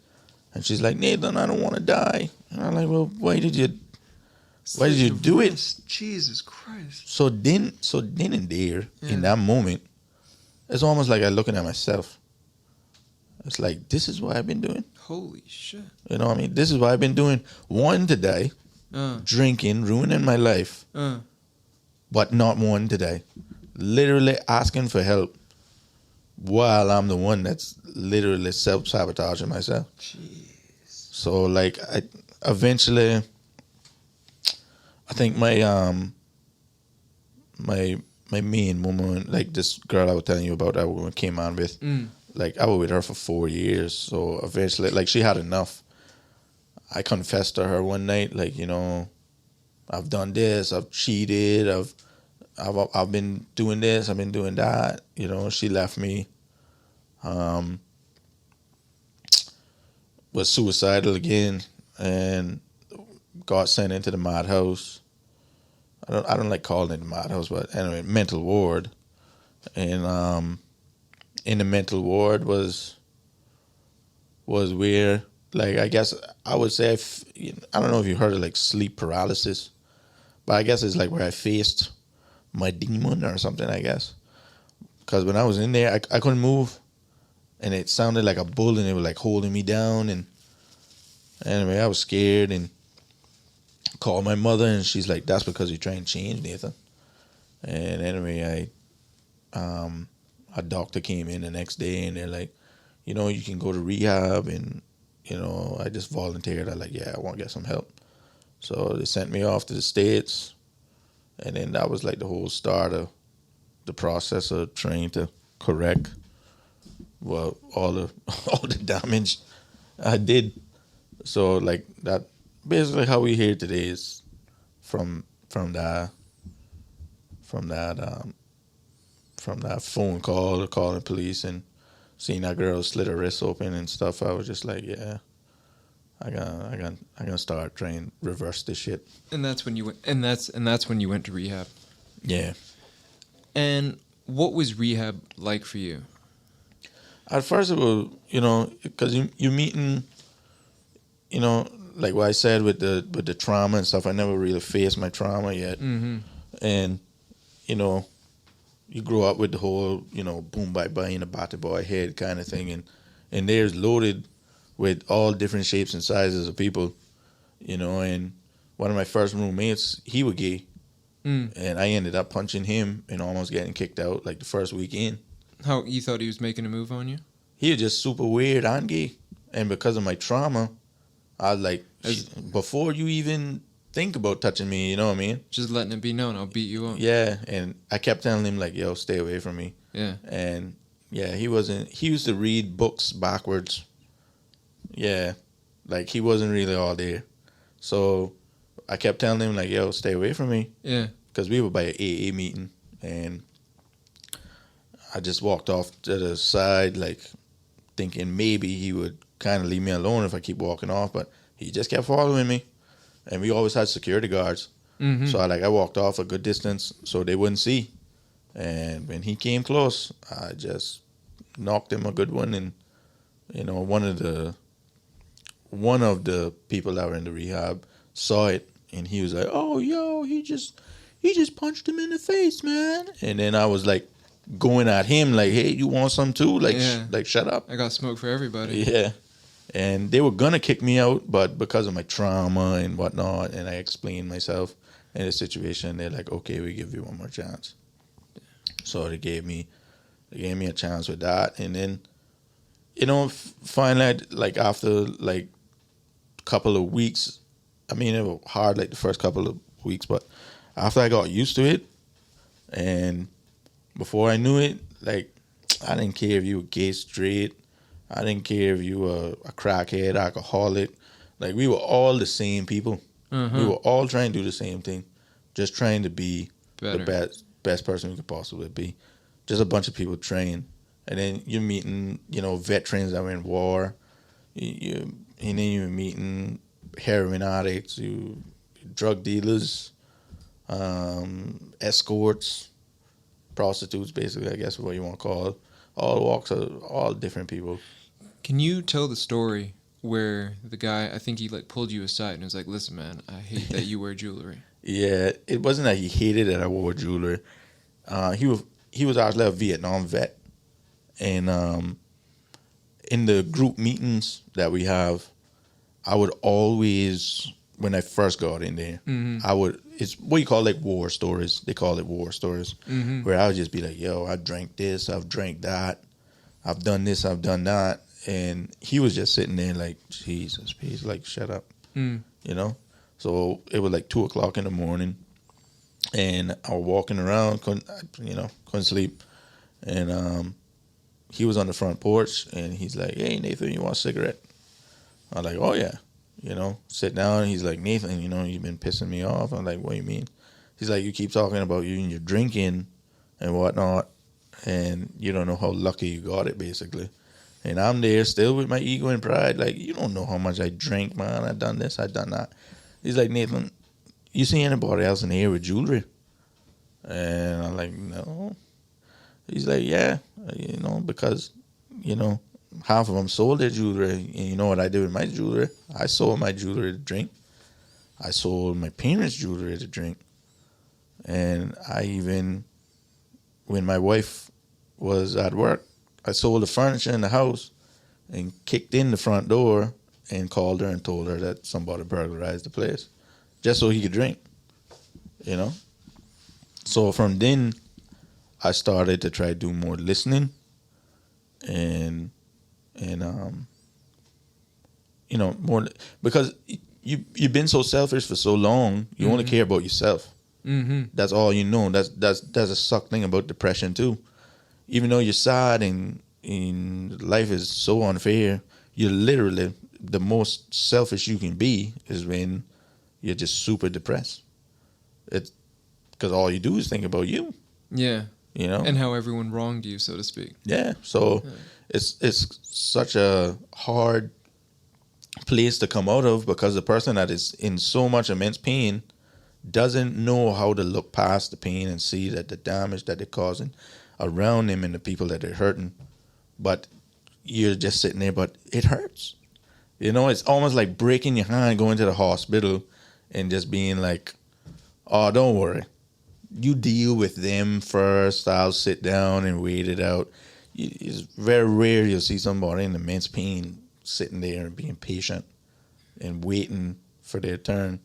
And she's like, Nathan, I don't want to die. And I'm like, well, why did you do it? Jesus Christ. So then and there, in that moment, it's almost like I'm looking at myself. It's like, this is what I've been doing. Holy shit. You know what I mean? This is what I've been doing. One today, drinking, ruining my life, but not one today. Literally asking for help while I'm the one that's literally self-sabotaging myself. Jeez. So, like, I think my main woman, like this girl I was telling you about that we came on with, like, I was with her for 4 years. So eventually, like, she had enough. I confessed to her one night, like, you know, I've done this, I've cheated, I've been doing this, I've been doing that. You know, she left me. Was suicidal again, and got sent into the madhouse. I don't like calling it the madhouse, but anyway, mental ward. And in the mental ward was where, like, I guess I would say, I don't know if you heard of like sleep paralysis, but I guess it's like where I faced my demon or something, I guess. Because when I was in there, I couldn't move, and it sounded like a bull, and it was like holding me down. And anyway, I was scared and called my mother, and she's like, that's because you're trying to change, Nathan. And anyway, a doctor came in the next day, and they're like, you know, you can go to rehab. And, you know, I just volunteered. I like, yeah, I want to get some help. So they sent me off to the States, and then that was like the whole start of the process of trying to correct, well, all the damage I did. So, like, that basically how we here today is from that phone call, calling police and seeing that girl slit her wrist open and stuff. I was just like, yeah, I gotta start trying to reverse this shit. And that's when you went. And that's when you went to rehab. Yeah. And what was rehab like for you? At first, it was, you know, because you meeting, you know, like what I said with the trauma and stuff. I never really faced my trauma yet, and, you know, you grow up with the whole, you know, boom bye bye in a batty boy head kind of thing, and there's loaded with all different shapes and sizes of people, you know. And one of my first roommates, he was gay, and I ended up punching him and almost getting kicked out like the first weekend. How, you thought he was making a move on you? he was just super weird and gay. And because of my trauma, I was like, before you even think about touching me, you know what I mean? Just letting it be known, I'll beat you up. Yeah, and I kept telling him, like, yo, stay away from me. Yeah. And, yeah, he used to read books backwards. Yeah, like, he wasn't really all there. So I kept telling him, like, yo, stay away from me. Yeah. Because we were by an AA meeting, and I just walked off to the side, like, thinking maybe he would kind of leave me alone if I keep walking off, but he just kept following me. And we always had security guards. Mm-hmm. So I walked off a good distance so they wouldn't see. And when he came close, I just knocked him a good one. And, you know, one of the people that were in the rehab saw it, and he was like, oh, yo, he just punched him in the face, man. And then I was like going at him like, hey, you want some too? Like, like, shut up. I got smoke for everybody. Yeah. And they were going to kick me out, but because of my trauma and whatnot, and I explained myself in the situation, they're like, okay, we give you one more chance. So they gave me a chance with that. And then, you know, finally, like, after, like, a couple of weeks, I mean, it was hard, like, the first couple of weeks, but after I got used to it, and before I knew it, like, I didn't care if you were gay, straight. I didn't care if you were a crackhead, alcoholic. Like, we were all the same people. We were all trying to do the same thing. Just trying to be the best person we could possibly be. Just a bunch of people trained. And then you're meeting, you know, veterans that were in war. And then you're meeting heroin addicts, drug dealers, escorts, prostitutes, basically, I guess is what you want to call it. All walks of all different people. Can you tell the story where the guy, I think he like pulled you aside and was like, listen, man, I hate that you wear jewelry. Yeah, it wasn't that he hated that I wore jewelry. He was actually a Vietnam vet. And in the group meetings that we have, I would always, when I first got in there, it's what you call like war stories. They call it war stories. Where I would just be like, yo, I drank this, I've drank that, I've done this, I've done that. And he was just sitting there like, Jesus, please, like, shut up. You know? So it was like 2 o'clock in the morning, and I was walking around, couldn't sleep. And he was on the front porch, and he's like, hey, Nathan, you want a cigarette? I'm like, oh, yeah. You know, sit down. He's like, Nathan, you know, you've been pissing me off. I'm like, what do you mean? He's like, you keep talking about you and your drinking and whatnot, and you don't know how lucky you got it, basically. And I'm there still with my ego and pride. Like, you don't know how much I drank, man. I done this, I done that. He's like, Nathan, you see anybody else in here with jewelry? And I'm like, no. He's like, yeah, you know, because, you know, half of them sold their jewelry. And you know what I did with my jewelry? I sold my jewelry to drink. I sold my parents' jewelry to drink. And I even, when my wife was at work, I sold the furniture in the house and kicked in the front door and called her and told her that somebody burglarized the place just so he could drink, you know? So from then, I started to try to do more listening and you know, more, because you've been so selfish for so long, you only care about yourself. That's all you know. That's a suck thing about depression too. Even though you're sad and life is so unfair, you're literally the most selfish you can be is when you're just super depressed. It's because all you do is think about you. Yeah. You know? And how everyone wronged you, so to speak. Yeah. So it's such a hard place to come out of, because the person that is in so much immense pain doesn't know how to look past the pain and see that the damage that they're causing around them and the people that they're hurting. But you're just sitting there, but it hurts. You know, it's almost like breaking your hand, going to the hospital and just being like, oh, don't worry. You deal with them first. I'll sit down and wait it out. It's very rare you'll see somebody in immense pain sitting there and being patient and waiting for their turn.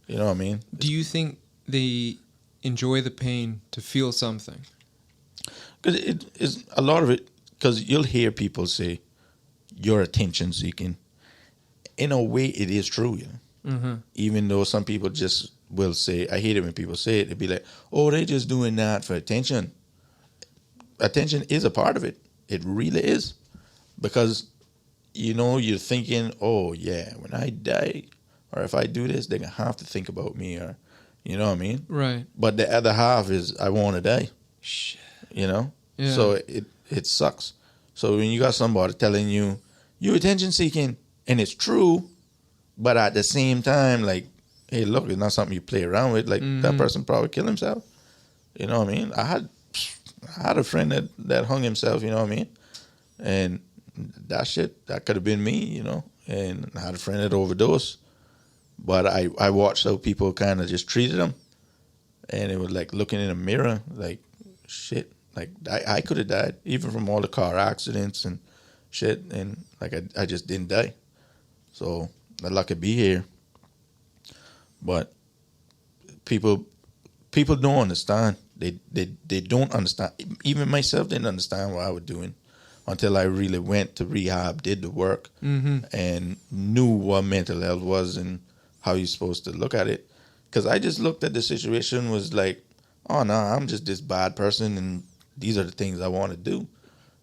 You know what I mean? Do you think they enjoy the pain to feel something? Because it is, a lot of it because you'll hear people say you're attention seeking. In a way, it is true, you know. Mm-hmm. Even though some people just will say, I hate it when people say it. They'd be like, "Oh, they just doing that for attention." Attention is a part of it. It really is, because you're thinking, "Oh yeah, when I die, or if I do this, they're gonna have to think about me," or you know what I mean. Right. But the other half is, I want to die. Shit. Yeah. So it sucks. So when you got somebody telling you you're attention seeking, and it's true, but at the same time, like, hey, look, it's not something you play around with. Like, that person probably killed himself. You know what I mean? I had a friend that hung himself. You know what I mean? And that could have been me. And I had a friend that overdosed, but I watched how people kind of just treated him, and it was like looking in a mirror, like, shit. Like, I could have died, even from all the car accidents and shit, and like I just didn't die. So I'm lucky to be here. But people don't understand. They don't understand. Even myself didn't understand what I was doing until I really went to rehab, did the work, and knew what mental health was and how you're supposed to look at it. Because I just looked at the situation, was like, oh no, I'm just this bad person, and these are the things I want to do.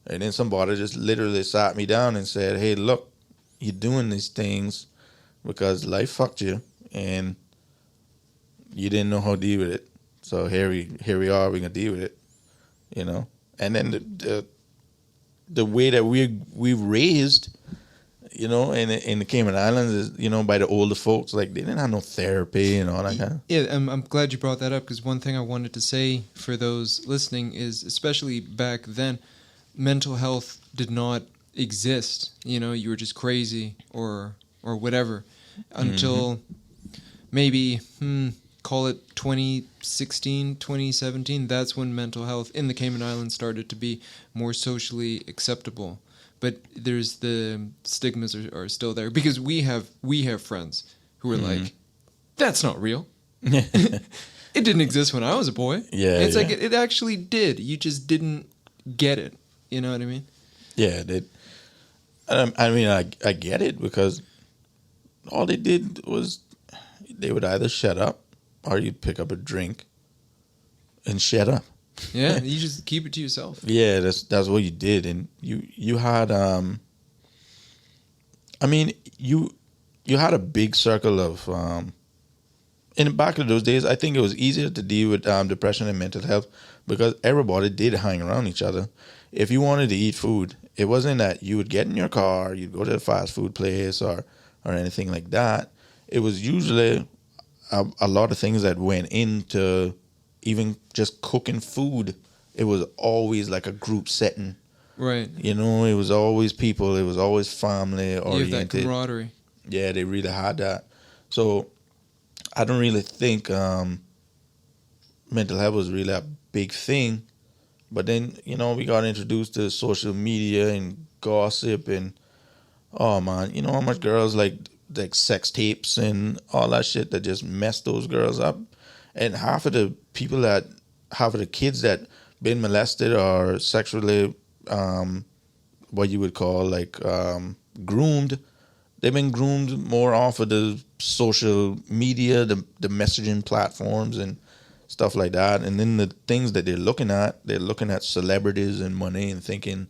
And then somebody just literally sat me down and said, hey, look, you're doing these things because life fucked you and you didn't know how to deal with it. So here we are, we're gonna deal with it. And then the way that we've raised, in the Cayman Islands is, by the older folks, like, they didn't have no therapy and all that kind of. Yeah, I'm glad you brought that up, because one thing I wanted to say for those listening is, especially back then, mental health did not exist. You were just crazy or whatever until maybe call it 2016, 2017. That's when mental health in the Cayman Islands started to be more socially acceptable. But there's the stigmas are still there, because we have friends who are like, that's not real. It didn't exist when I was a boy. Yeah, it's like it actually did. You just didn't get it. You know what I mean? Yeah, I get it, because all they did was they would either shut up or you'd pick up a drink and shut up. Yeah, you just keep it to yourself. Yeah, that's what you did, and you had you had a big circle of in back in those days. I think it was easier to deal with depression and mental health because everybody did hang around each other. If you wanted to eat food, it wasn't that you would get in your car, you'd go to a fast food place or anything like that. It was usually a lot of things that went into even just cooking food. It was always like a group setting. Right. It was always people. It was always family oriented. You have that camaraderie. Yeah, they really had that. So I don't really think mental health was really a big thing. But then, we got introduced to social media and gossip and, oh man, how much girls like sex tapes and all that shit that just messed those girls up. And half of the kids that been molested or sexually, what you would call groomed, they've been groomed more off of the social media, the messaging platforms and stuff like that. And then the things that they're looking at celebrities and money and thinking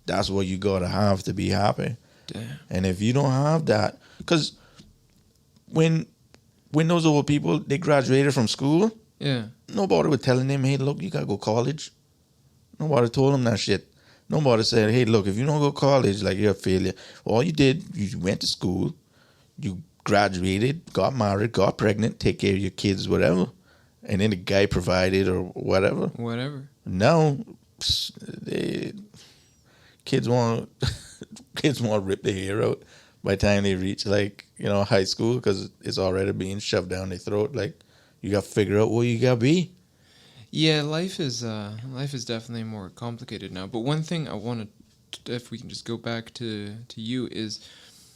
that's what you gotta have to be happy. Damn. And if you don't have that, because when those old people, they graduated from school, nobody was telling them, hey, look, you gotta go to college. Nobody told them that shit. Nobody said, hey, look, if you don't go to college, like, you're a failure. All you did, you went to school, you graduated, got married, got pregnant, take care of your kids, whatever. And then the guy provided or whatever. Whatever. Now, kids want to rip their hair out by the time they reach high school, because it's already being shoved down their throat. Like, you got to figure out what you got to be. Yeah, life is definitely more complicated now. But one thing I wanted, if we can just go back to you, is,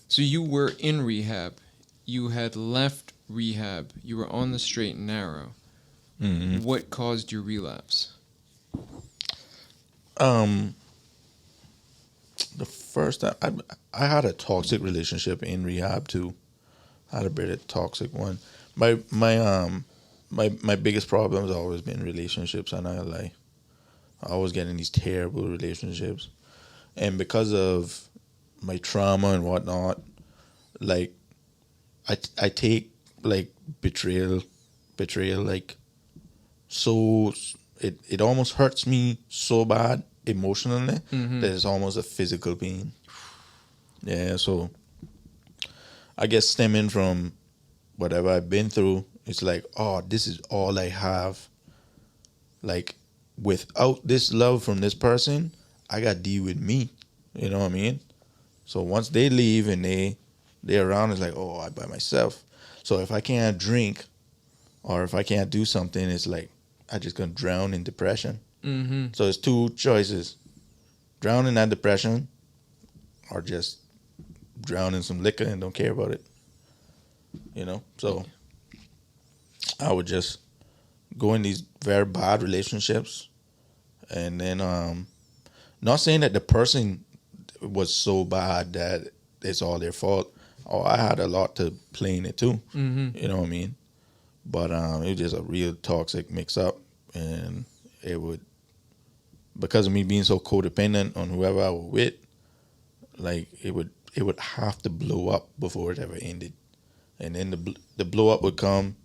so you were in rehab, you had left rehab, you were on the straight and narrow. What caused your relapse? The first time I had a toxic relationship in rehab too. I had a pretty toxic one. My biggest problem has always been relationships. I'm not gonna lie. I was getting these terrible relationships, and because of my trauma and whatnot, like I take like betrayal like so it almost hurts me so bad emotionally that it's almost a physical pain. Yeah, so I guess stemming from whatever I've been through, it's like, oh, this is all I have. Like, without this love from this person, I got to deal with me. You know what I mean? So once they leave and they're around, it's like, oh, I'm by myself. So if I can't drink or if I can't do something, it's like I just gonna drown in depression. So it's two choices: drown in that depression, or just drown in some liquor and don't care about it. You know. So I would just go in these very bad relationships, and then not saying that the person was so bad that it's all their fault. Oh, I had a lot to play in it too. You know what I mean? But it was just a real toxic mix up, and it would, because of me being so codependent on whoever I was with, like it would have to blow up before it ever ended, and then the blow up would come,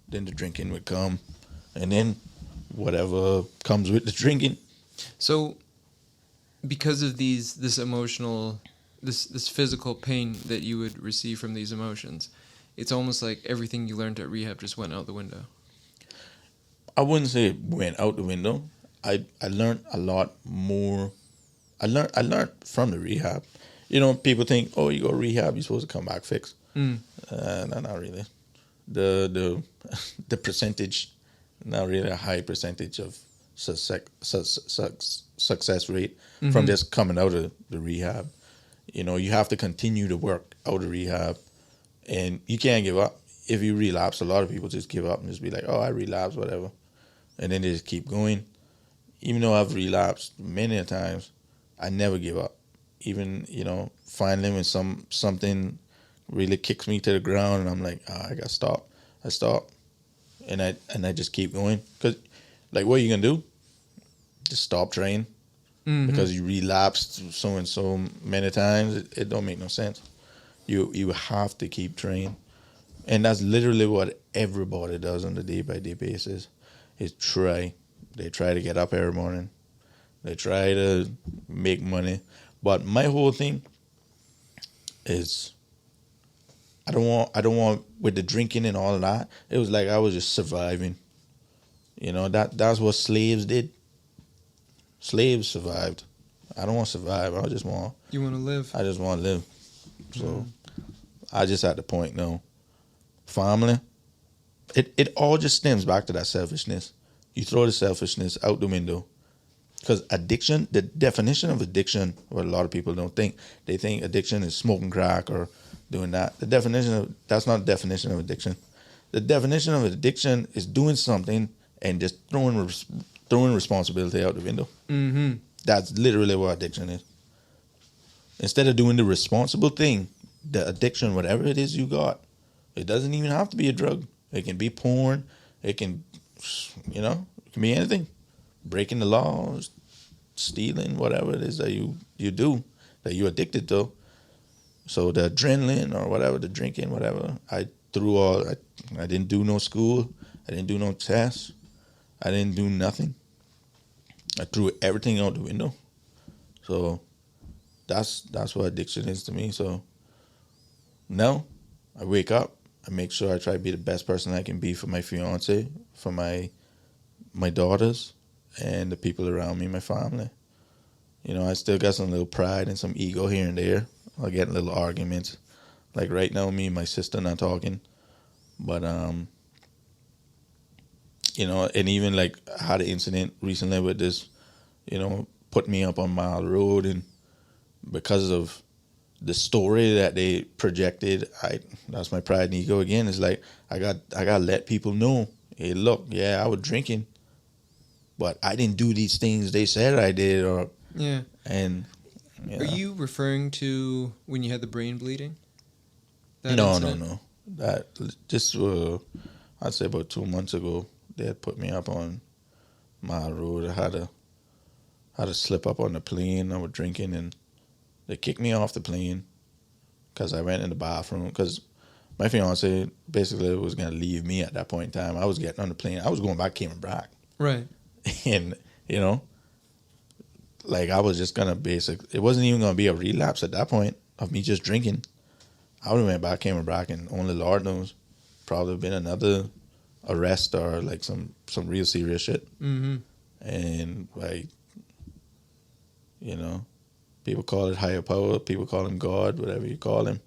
then the drinking would come, and then whatever comes with the drinking. So, because of this emotional, this physical pain that you would receive from these emotions, it's almost like everything you learned at rehab just went out the window. I wouldn't say it went out the window. I learned a lot more. I learned from the rehab. You know, people think, oh, you go to rehab, you're supposed to come back fixed. No, not really. The percentage, not really a high percentage of success rate from just coming out of the rehab. You know, you have to continue to work out of rehab, and you can't give up. If you relapse, a lot of people just give up and just be like, oh, I relapsed, whatever. And then they just keep going. Even though I've relapsed many a times, I never give up. Even, you know, finally when something really kicks me to the ground and I'm like, oh, I got to stop. I stop. And I just keep going. Because, like, what are you going to do? Just stop training. Because you relapsed so and so many times. It don't make no sense. You have to keep training. And that's literally what everybody does on a day-by-day basis, is try. They try to get up every morning. They try to make money. But my whole thing is I don't want with the drinking and all of that, it was like I was just surviving. You know, that's what slaves did. Slaves survived. I don't want to survive. You want to live. I just want to live. So I just at the point now. Family. It all just stems back to that selfishness. You throw the selfishness out the window. Because addiction, the definition of addiction, what a lot of people don't think, they think addiction is smoking crack or doing that. That's not the definition of addiction. The definition of addiction is doing something and just throwing responsibility out the window. That's literally what addiction is. Instead of doing the responsible thing, the addiction, whatever it is you got, it doesn't even have to be a drug. It can be porn. It can, it can be anything. Breaking the laws, stealing, whatever it is that you do, that you're addicted to. So the adrenaline or whatever, the drinking, whatever, I didn't do no school. I didn't do no tests. I didn't do nothing. I threw everything out the window. So that's what addiction is to me. So now I wake up. I make sure I try to be the best person I can be for my fiance, for my daughters, and the people around me, my family. You know, I still got some little pride and some ego here and there. I get little arguments. Like right now, me and my sister not talking. But, and even like I had an incident recently with this, put me up on Mile Road, and because of the story that they projected, that's my pride and ego again. It's like I gotta let people know, hey, look, yeah, I was drinking, but I didn't do these things they said I did, and You Are know? you referring to when you had the brain bleeding? That No, incident? no. That just I'd say about 2 months ago, they had put me up on Mile Road. I had to slip up on the plane. I was drinking, and they kicked me off the plane because I went in the bathroom. Because my fiance basically was gonna leave me at that point in time. I was getting on the plane. I was going back to Cayman Brac, Right. and like I was just gonna it wasn't even gonna be a relapse at that point of me just drinking. I would have went back to Cayman Brac, and only Lord knows, probably been another arrest or like some real serious shit. Mm-hmm. And like, people call it higher power, people call him God, whatever you call him.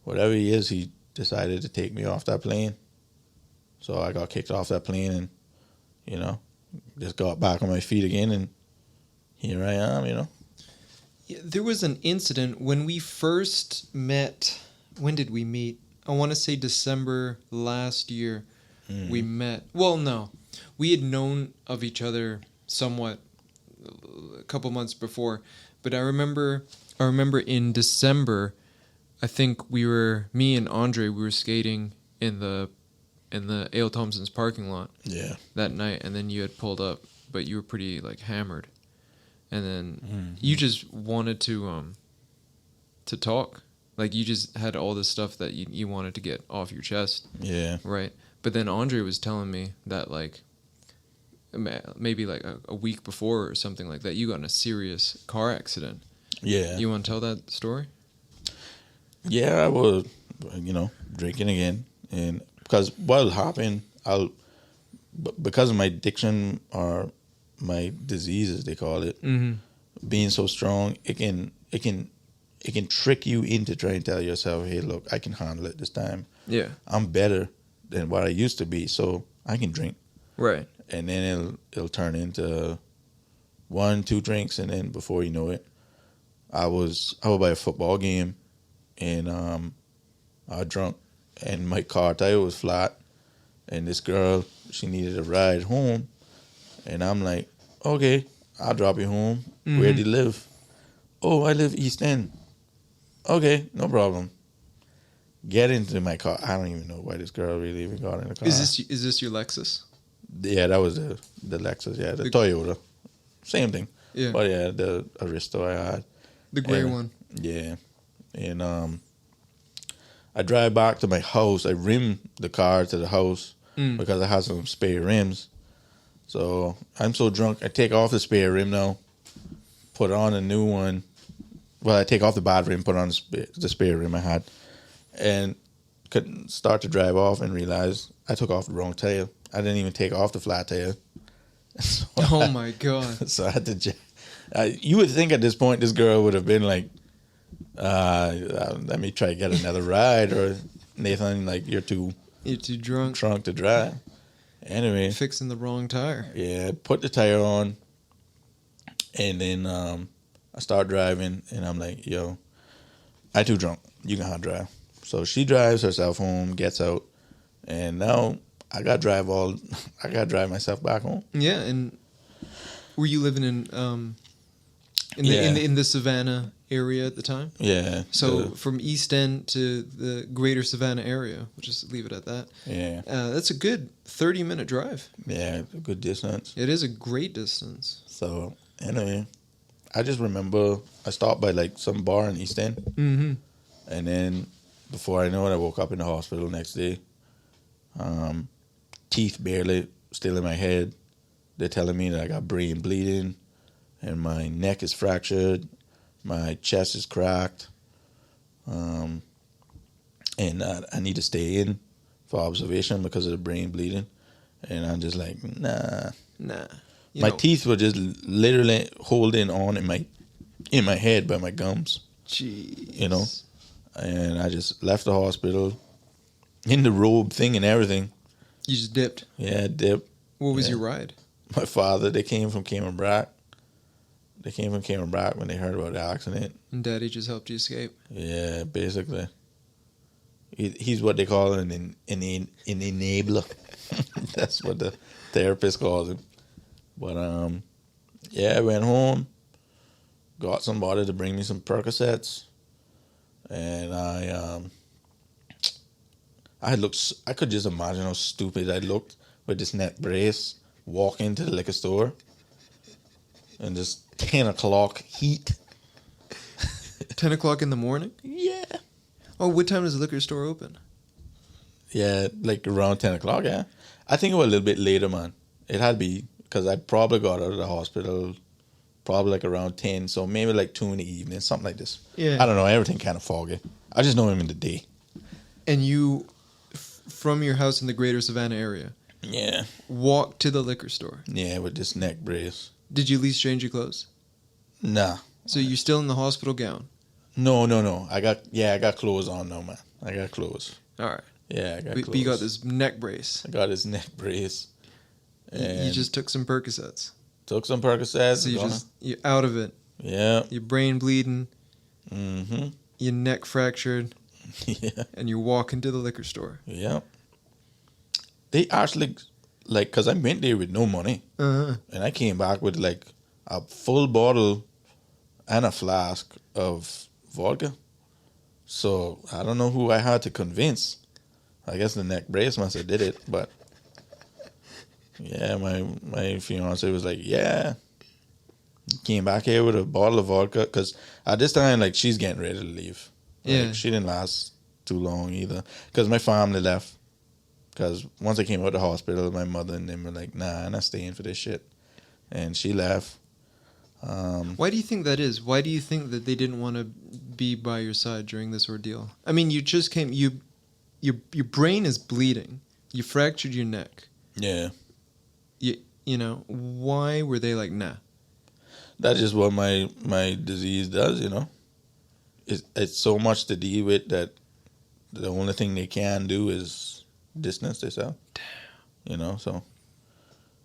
Whatever he is, he decided to take me off that plane. So I got kicked off that plane and, just got back on my feet again, and here I am, Yeah, there was an incident when we first met. When did we meet? I want to say December last year. Mm-hmm. We met. Well, no. We had known of each other somewhat a couple months before. But I remember in December, I think me and Andre, we were skating in the A.L. Thompson's parking lot. Yeah. That night, and then you had pulled up, but you were pretty like hammered. And then you just wanted to talk. Like, you just had all this stuff that you wanted to get off your chest. Yeah. Right. But then Andre was telling me that, like, maybe like a week before or something like that, you got in a serious car accident. Yeah. You want to tell that story? Yeah, I was, drinking again. And because while hopping, because of my addiction or my disease, as they call it, being so strong, it can trick you into trying to tell yourself, hey, look, I can handle it this time. Yeah. I'm better than what I used to be, so I can drink. Right. And then it'll turn into 1-2 drinks, and then before you know it, I was by a football game, and I was drunk, and my car tire was flat, and this girl, she needed a ride home, and I'm like, okay, I'll drop you home. Where do you live? Oh, I live East End. Okay, no problem. Get into my car. I don't even know why this girl really even got in the car. Is this your Lexus? Yeah, that was the Lexus. Yeah, the Toyota. Same thing. Yeah. But yeah, the Aristo I had. The gray one. Yeah. And I drive back to my house. I rim the car to the house because I had some spare rims. So I'm so drunk, I take off the spare rim now, put on a new one. Well, I take off the bad rim, put on the spare rim I had, and couldn't start to drive off and realize I took off the wrong tire. I didn't even take off the flat tire. So my God. So I had to. You would think at this point this girl would have been like, let me try to get another ride, or Nathan, like, you're too drunk to drive. Anyway, fixing the wrong tire. Yeah, put the tire on, and then I start driving, and I'm like, yo, I too drunk. You can hard drive. So she drives herself home, gets out, and now I got to drive myself back home. Yeah, and were you living in the Savannah area at the time? Yeah. So from East End to the greater Savannah area, we'll just leave it at that. Yeah. That's a good 30-minute drive. Yeah, a good distance. It is a great distance. So anyway, I just remember I stopped by like some bar in East End, and then before I know it, I woke up in the hospital next day. Teeth barely still in my head. They're telling me that I got brain bleeding, and my neck is fractured, my chest is cracked, and I need to stay in for observation because of the brain bleeding. And I'm just like, nah. My teeth were just literally holding on in my head by my gums. Jeez. And I just left the hospital in the robe thing and everything. You just dipped? Yeah, dipped. What was your ride? My father, they came from Cayman Brac. They came from Cayman Brac when they heard about the accident. And Daddy just helped you escape? Yeah, basically. He's what they call an enabler. That's what the therapist calls him. But, yeah, I went home. got somebody to bring me some Percocets, and I could just imagine how stupid I looked with this neck brace, walk into the liquor store, and just 10 o'clock heat. 10 o'clock in the morning? Yeah. Oh, what time does the liquor store open? Yeah, like around 10 o'clock, yeah. I think it was a little bit later, man. It had to be, because I probably got out of the hospital probably like around 10, so maybe like 2 in the evening, something like this. Yeah. I don't know, everything kind of foggy. I just know him in the day. And you, from your house in the greater Savannah area, Yeah. walked to the liquor store. Yeah, with this neck brace. Did you at least change your clothes? Nah. So you're still in the hospital gown? No. I got clothes on now, man. I got clothes. All right. Yeah, I got clothes. But you got this neck brace. I got his neck brace. And You just took some Percocets. took some Percocets. So you're out of it. Yeah. Your brain bleeding. Mm-hmm. Your neck fractured. Yeah. And you're walking to the liquor store. Yeah. They actually, like, because I went there with no money. Uh-huh. And I came back with, like, a full bottle and a flask of vodka. So, I don't know who I had to convince. I guess the neck brace must have did it, but... Yeah, my fiance was like, yeah. Came back here with a bottle of vodka. Because at this time, like, she's getting ready to leave. Like, Yeah. she didn't last too long either. Because my family left. Because once I came out of the hospital, my mother and them were like, nah, I'm not staying for this shit. And she left. Why do you think that is? Why do you think that they didn't want to be by your side during this ordeal? I mean, you just came... Your brain is bleeding. You fractured your neck. Yeah. You know, why were they like, nah? That's just what my disease does, you know. It's so much to deal with that the only thing they can do is distance themselves. Damn. You know, so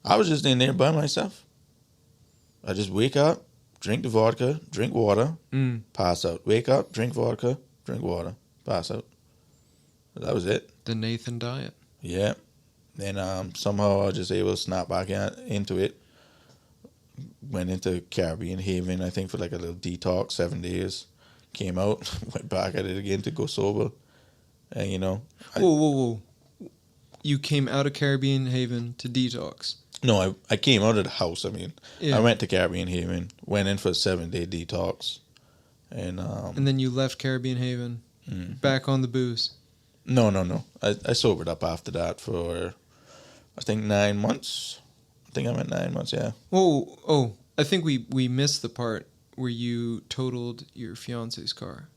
I was just in there by myself. I just wake up, drink the vodka, drink water, pass out. Wake up, drink vodka, drink water, pass out. That was it. The Nathan diet. Yeah. And somehow I was just able to snap back into it. Went into Caribbean Haven, I think, for like a little detox, 7 days. Came out, went back at it again to go sober. And, you know. Whoa. You came out of Caribbean Haven to detox. No, I came out of the house. I mean, Yeah. I went to Caribbean Haven, went in for a 7-day detox. And then you left Caribbean Haven, back on the booze. No. I sobered up after that for, I think, 9 months. I think I went 9 months, yeah. Oh, I think we missed the part where you totaled your fiance's car.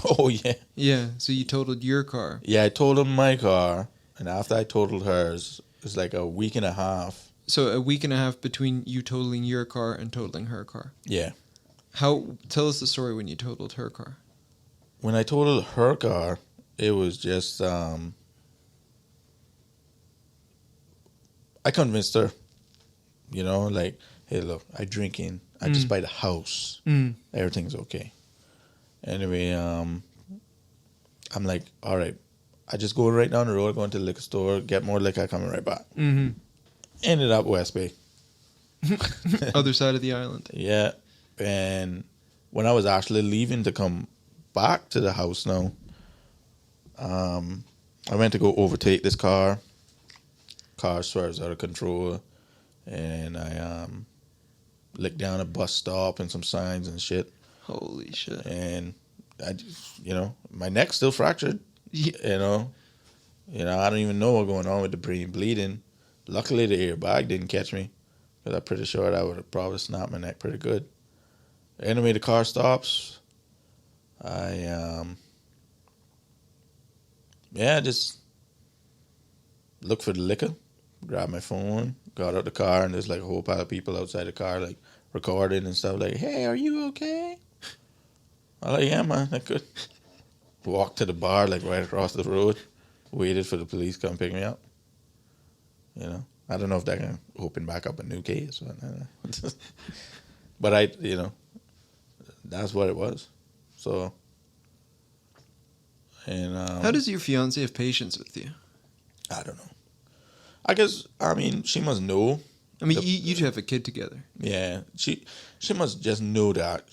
Oh, yeah. Yeah, so you totaled your car. Yeah, I totaled my car, and after I totaled hers, it was like a week and a half. So a week and a half between you totaling your car and totaling her car. Yeah. Tell us the story when you totaled her car. When I totaled her car, it was just, I convinced her, you know, like, hey, look, I drink in. I just buy the house. Everything's okay. Anyway, I'm like, all right, I just go right down the road, go into the liquor store, get more liquor, coming right back. Mm-hmm. Ended up West Bay. Other side of the island. Yeah. And when I was actually leaving to come back to the house now, I went to go overtake this car. Car swerves out of control. And I licked down a bus stop and some signs and shit. Holy shit. And I just, you know, my neck's still fractured. Yeah. You know, I don't even know what's going on with the brain bleeding. Luckily, the airbag didn't catch me, because I'm pretty sure that would have probably snapped my neck pretty good. Anyway, the car stops. I just look for the liquor, grab my phone, got out the car, and there's like a whole pile of people outside the car, like recording and stuff. Like, hey, are you okay? I'm like, yeah, man, I could. Walked to the bar, like right across the road, waited for the police to come pick me up. You know, I don't know if that can open back up a new case, but I, you know, that's what it was. So, and how does your fiance have patience with you? I don't know. I guess, I mean, she must know I mean, you two have a kid together. Yeah, she must just know that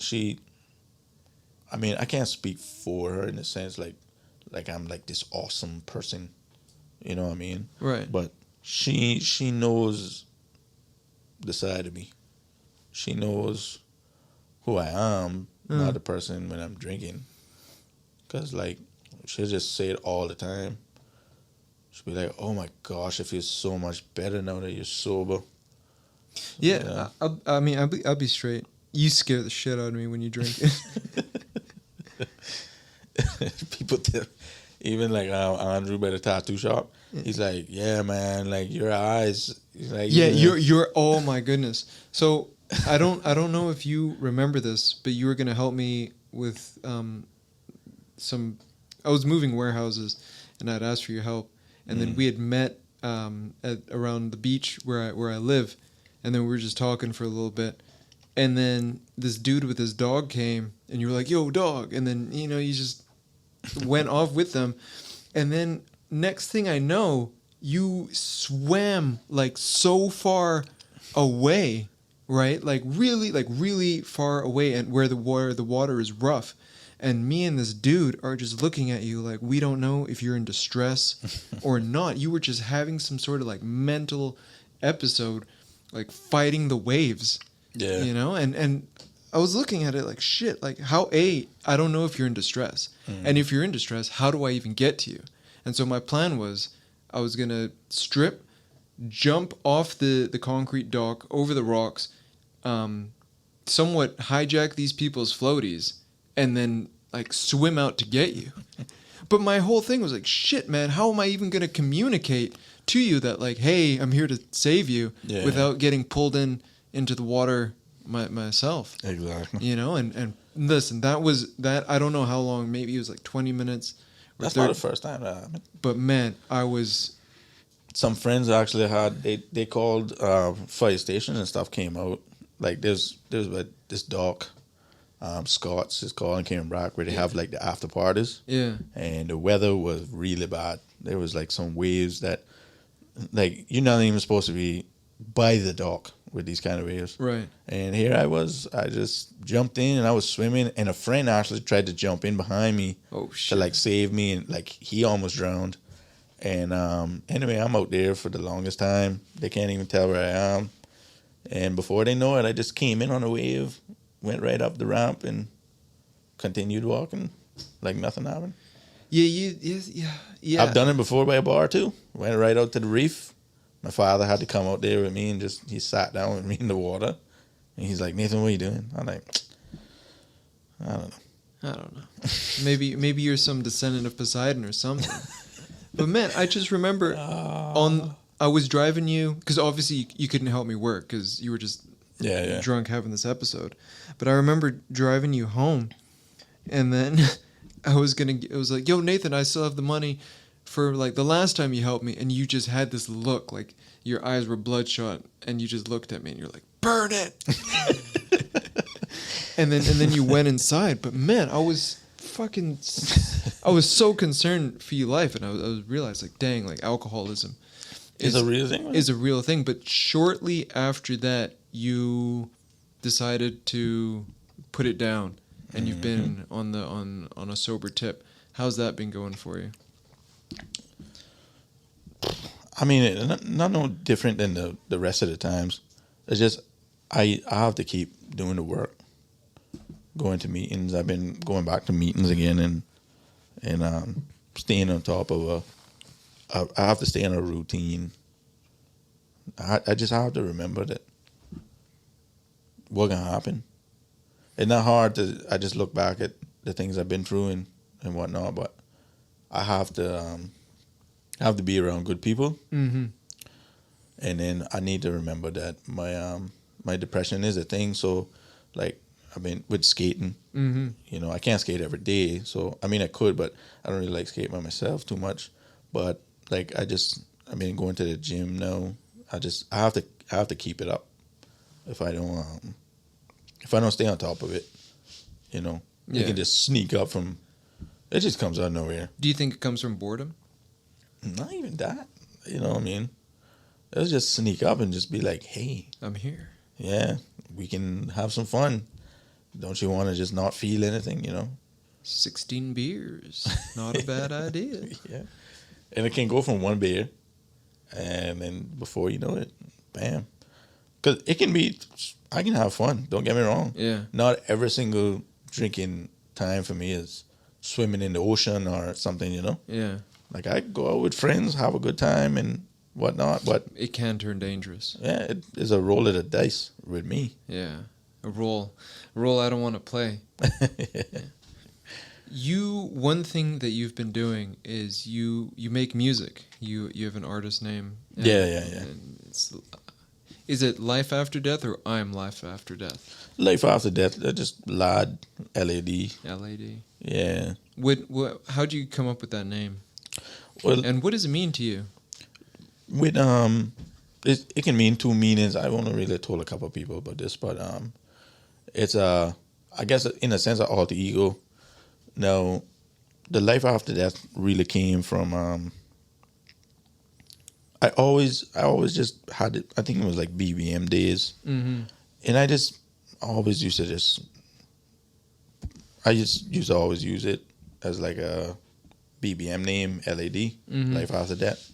I mean, I can't speak for her in a sense like I'm like this awesome person, you know what I mean? Right. But she knows the side of me. She knows who I am, not the person when I'm drinking. Cause like she'll just say it all the time. She'll be like, "Oh my gosh, I feel so much better now that you're sober." Yeah, I mean, I'll be straight. You scare the shit out of me when you drink it. People tell, even like Andrew by the tattoo shop, he's like, "Yeah, man, like your eyes." He's like, yeah, you're. Oh my goodness. So I don't know if you remember this, but you were gonna help me with some. I was moving warehouses, and I'd asked for your help, and then we had met around the beach where I live, and then we were just talking for a little bit, and then this dude with his dog came, and you were like, "Yo, dog," and then you just went off with them, and then next thing I know, you swam like so far away, right? Like really far away, and where the water is rough. And me and this dude are just looking at you like we don't know if you're in distress or not. You were just having some sort of like mental episode, like fighting the waves. Yeah. And I was looking at it like shit, like I don't know if you're in distress. And if you're in distress, how do I even get to you? And so my plan was I was going to strip, jump off the concrete dock over the rocks, somewhat hijack these people's floaties, and then like swim out to get you. But my whole thing was like, shit, man, how am I even going to communicate to you that like, hey, I'm here to save you without getting pulled into the water myself? Exactly. And listen, that I don't know how long, maybe it was like 20 minutes. That's not the first time that happened. But man, I was... Some friends actually had, they called fire stations and stuff came out. Like there's this dock, Scott's is called in Cayman Brac, where they have like the after parties. Yeah. And the weather was really bad. There was like some waves that, like, you're not even supposed to be by the dock with these kind of waves. Right. And here I just jumped in and I was swimming, and a friend actually tried to jump in behind me to like save me, and like he almost drowned. And anyway, I'm out there for the longest time. They can't even tell where I am. And before they know it, I just came in on a wave, went right up the ramp, and continued walking like nothing happened. Yeah. I've done it before by a bar too. Went right out to the reef. My father had to come out there with me, and he sat down with me in the water. And he's like, "Nathan, what are you doing?" I'm like, I don't know. Maybe you're some descendant of Poseidon or something. But man, I just remember I was driving you, because obviously you couldn't help me work because you were just drunk having this episode. But I remember driving you home, and then it was like, "Yo, Nathan, I still have the money for like the last time you helped me," and you just had this look, like your eyes were bloodshot, and you just looked at me and you're like, "Burn it!" and then you went inside. But man, I was so concerned for your life, and I was realized like, dang, like alcoholism is a real thing. Is a real thing. But shortly after that, you decided to put it down, and you've been on a sober tip. How's that been going for you? I mean, not no different than the rest of the times. It's just I have to keep doing the work, going to meetings. I've been going back to meetings again, and staying on top of I have to stay in a routine. I just have to remember that what can happen. It's not hard to. I just look back at the things I've been through and whatnot, but I have to be around good people. Mm-hmm. And then I need to remember that my depression is a thing. So, like, I mean, with skating, I can't skate every day. So, I mean, I could, but I don't really like skating by myself too much. But like, going to the gym now. I have to keep it up. If I don't stay on top of it, it can just sneak up from. It just comes out of nowhere. Do you think it comes from boredom? Not even that. You know what I mean? They'll just sneak up and just be like, hey, I'm here. yeah, we can have some fun. Don't you want to just not feel anything, 16 beers. Not a bad idea. Yeah. And it can go from one beer, and then before you know it, bam. Because I can have fun. Don't get me wrong. Yeah. Not every single drinking time for me is swimming in the ocean or something, Yeah. Like I go out with friends, have a good time and whatnot, but It can turn dangerous. yeah, it is a roll of the dice with me. Yeah. A role I don't want to play. One thing that you've been doing is you make music. You have an artist name. Yeah. And is it Life After Death or I'm Life After Death? Life After Death, they're just LAD, LAD. LAD. Yeah. How'd you come up with that name? Well, And what does it mean to you? with it can mean two meanings. I've only really told a couple of people about this, but it's I guess in a sense, an alter ego. Now, the Life After Death really came from I always just had it. I think it was like BBM days, Mm-hmm. and I just always used to always use it as like a BBM name, LAD, Mm-hmm. Life After Death.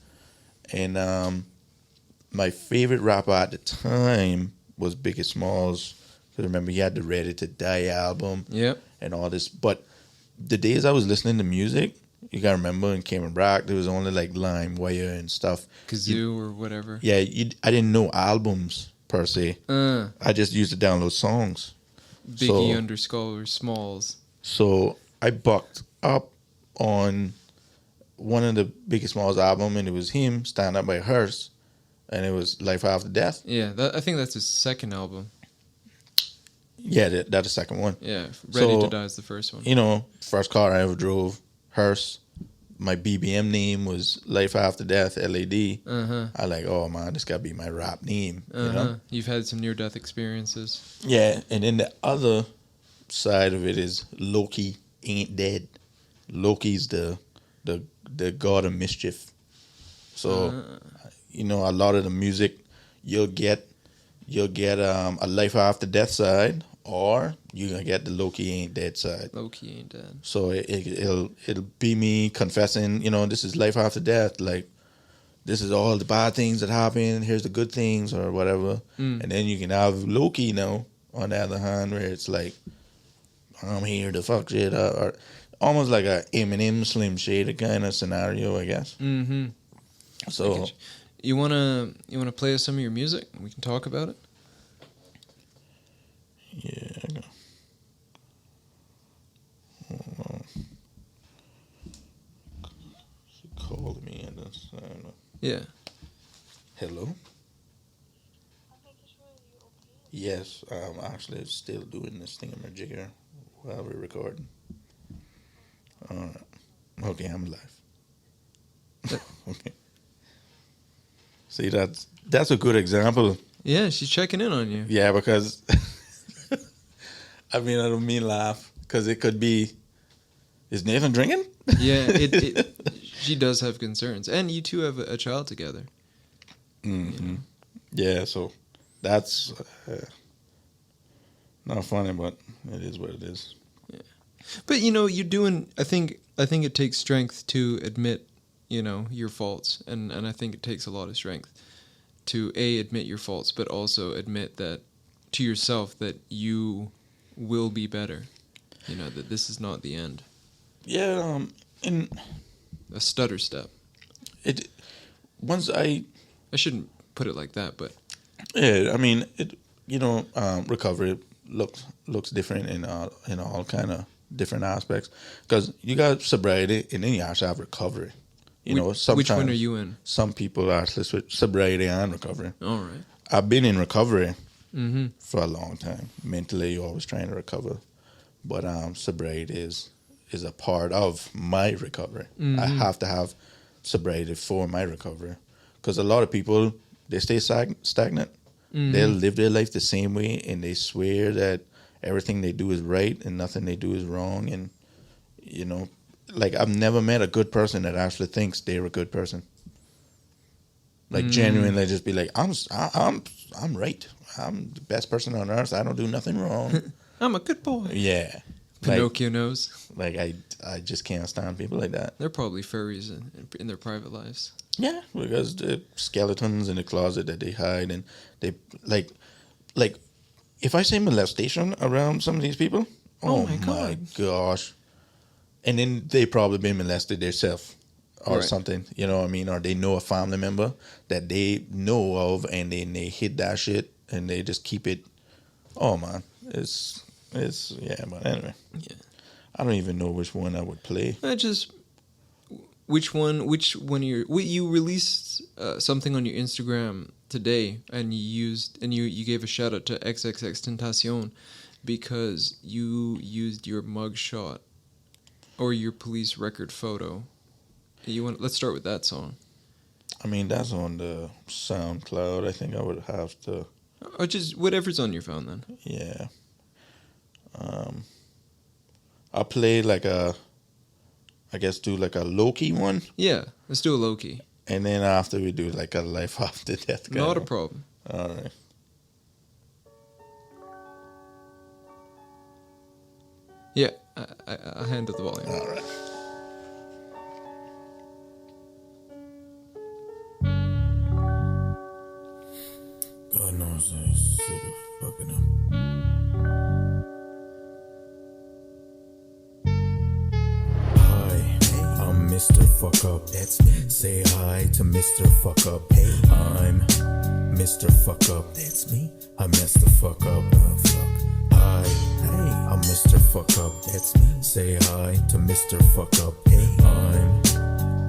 And my favorite rapper at the time was Biggie Smalls. Because remember, he had the Ready to Die album Yep. and all this. But the days I was listening to music, you got to remember in Cayman Brac, there was only like LimeWire and stuff. Kazoo or whatever. Yeah, I didn't know albums per se. I just used to download songs. Biggie underscore Smalls. So I bucked up on one of the Biggie Smalls album, and it was him, Stand Up by Hearse, and it was Life After Death. Yeah, I think that's his second album. Yeah, that's the second one. Yeah, Ready to Die is the first one. First car I ever drove, Hearse. My BBM name was Life After Death, LAD. Uh-huh. I like, oh man, this got to be my rap name. You've had some near-death experiences. Yeah, and then the other side of it is Loki ain't dead. Loki's the god of mischief. So, a lot of the music you'll get a Life After Death side, or you're gonna get the Loki ain't dead side. Loki ain't dead. So it'll be me confessing, this is Life After Death, like this is all the bad things that happen, here's the good things or whatever. And then you can have Loki now on the other hand, where it's like, I'm here to fuck shit up, or almost like a Eminem Slim Shady kind of scenario, I guess. Mm-hmm. So you wanna play us some of your music? We can talk about it. yeah, I know. Hold on. She called me and this. I don't know. Yeah. Hello. Yes, I'm actually still doing this thingamajigger while we're recording. All right. Okay, I'm live. Okay. See, that's a good example. Yeah, she's checking in on you. Yeah, because I don't mean laugh, because it could be, is Nathan drinking? Yeah, she does have concerns, and you two have a child together. Mm-hmm. Yeah, so that's not funny, but it is what it is. Yeah, but you're doing. I think it takes strength to admit, your faults, and I think it takes a lot of strength to admit your faults, but also admit that to yourself that you will be better. That this is not the end. Yeah, and A stutter step. I shouldn't put it like that, but yeah, recovery looks different in all kind of different aspects, because you got sobriety and then you actually have recovery. Which one are you in? Some people actually switch sobriety and recovery. All right. I've been in recovery Mm-hmm. for a long time. Mentally, you're always trying to recover, but sobriety is a part of my recovery. Mm-hmm. I have to have sobriety for my recovery, because a lot of people, they stay stagnant. Mm-hmm. They'll live their life the same way, and they swear that everything they do is right and nothing they do is wrong. And like, I've never met a good person that actually thinks they're a good person. Like genuinely, just be like, I'm right. I'm the best person on earth. I don't do nothing wrong. I'm a good boy. Yeah. Pinocchio knows. Like I just can't stand people like that. They're probably furries in their private lives. Yeah, because the skeletons in the closet that they hide, and they like if I say molestation around some of these people, oh my gosh, and then they probably been molested themselves or something, you know what I mean, or they know a family member that they know of, and then they hid that shit and they just keep it. Oh man, it's yeah, but anyway, yeah, I don't even know which one I would play. Which one you released something on your Instagram today, and you gave a shout out to XXXTentacion because you used your mugshot or your police record photo. Let's start with that song. I mean, that's on the SoundCloud. I think I would have to. Or just whatever's on your phone then. Yeah. I'll play I guess do like a low-key one. Yeah, let's do a low-key. And then after we do like a life after death guy. Not a problem. All right. Yeah, I handle the volume. All right. God knows I'm sick of fucking up. Mr. Fuck Up, that's me. Say hi to Mr. Fuck Up. Hey, I'm Mr. Fuck Up, that's me. I messed the fuck up. Fuck. Hi, hey, I'm Mr. Fuck Up, that's me. Say hi to Mr. Fuck Up. Hey, I'm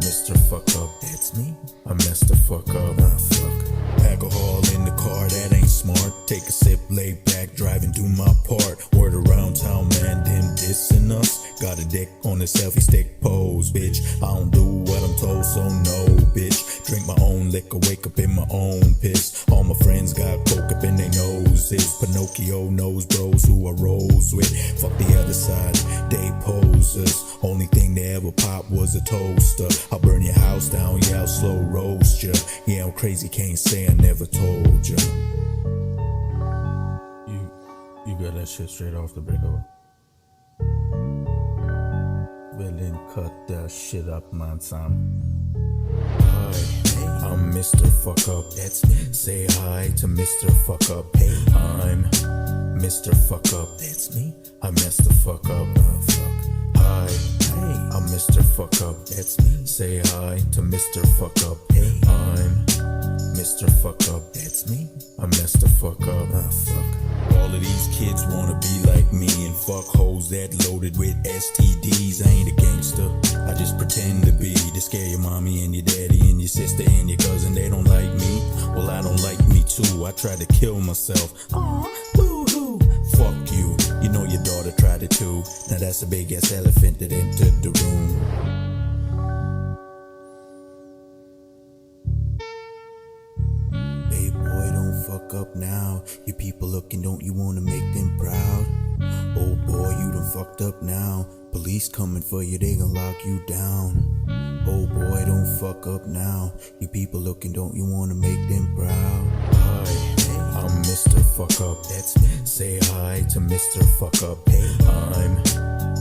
Mr. Fuck Up, that's me. I messed the fuck up. Fuck. Alcohol in the car, that ain't smart. Take a sip, lay back, driving, do my part. Word around town, man, them dissing us. Got a dick on the selfie stick pose, bitch. I don't do what I'm told, so no, bitch. Drink my own liquor, wake up in my own piss. All my friends got coke up in their noses. Pinocchio knows bros who I rolls with. Fuck the other side, they posers. Only thing they ever pop was a toaster. I'll burn your house down, yeah, I'll slow roast ya. Yeah, I'm crazy, can't say I never told ya. You got that shit straight off the breakover. Well then cut that shit up, man, Sam. Hi, I'm Mr. Fuck Up, that's me. Say hi to Mr. Fuck Up. Hey, I'm Mr. Fuck Up, that's me. I messed the fuck up. Fuck. Hi, hey, I'm Mr. Fuck Up, that's me. Say hi to Mr. Fuck Up. Hey, I'm Mr. Fuck Up, that's me. I messed the fuck up. Fuck. All of these kids wanna be like me and fuck hoes that loaded with STDs. I ain't a gangster, I just pretend to be. To scare your mommy and your daddy and your sister and your cousin. They don't like me, well I don't like me too. I tried to kill myself. Aw, boo-hoo. Fuck you, you know your daughter tried it too. Now that's a big ass elephant that entered the room. Fuck up now. You people looking, don't you wanna make them proud? Oh boy, you done fucked up now. Police coming for you, they gon' lock you down. Oh boy, don't fuck up now. You people looking, don't you wanna make them proud? Hi, I'm Mr. Fuck Up, that's me. Say hi to Mr. Fuck Up. Hey, I'm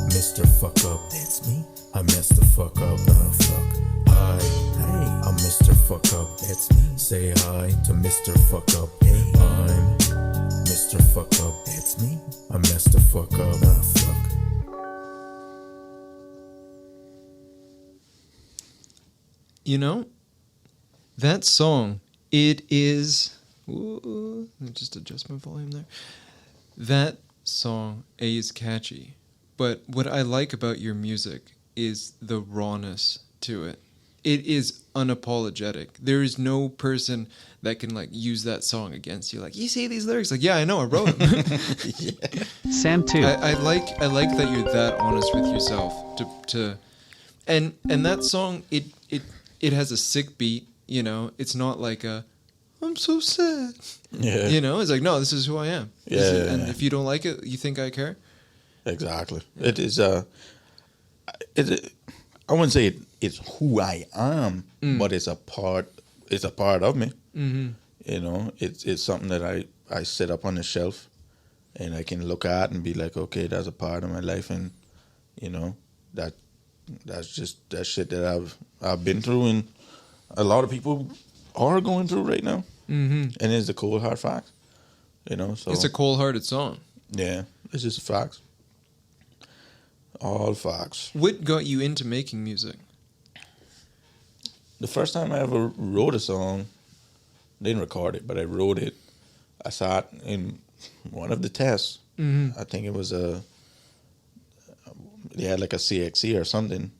Mr. Fuck Up, that's me. I messed the fuck up. Fuck. Hi, hey, I'm Mr. Fuck Up, that's me. Say hi to Mr. Fuck Up. Hey, I'm Mr. Fuck Up, that's me. I messed the fuck up. Fuck. You know, that song, it is... Ooh, let me just adjust my volume there. That song is catchy, but what I like about your music is the rawness to it. It is unapologetic. There is no person that can like use that song against you. Like, you see these lyrics? Like, yeah, I know, I wrote them. Yeah. Sam too. I like that you're that honest with yourself. And that song, it has a sick beat. You know, it's not like I'm so sad. Yeah. You know, it's like, no, this is who I am. Yeah. And if you don't like it, you think I care? Exactly. It is. I wouldn't say it's who I am, but it's a part it's a part of me. Mm-hmm. You know, it's something that I sit up on the shelf and I can look at and be like, okay, that's a part of my life, and you know that's just that shit that I've been through, and a lot of people are going through right now. Mm-hmm. And it's the cold hard facts, you know. So It's a cold-hearted song. yeah, it's just facts, all facts. What got you into making music? The first time I ever wrote a song, didn't record it, but I wrote it. I sat in one of the tests. Mm-hmm. I think it was they had like a CXC or something,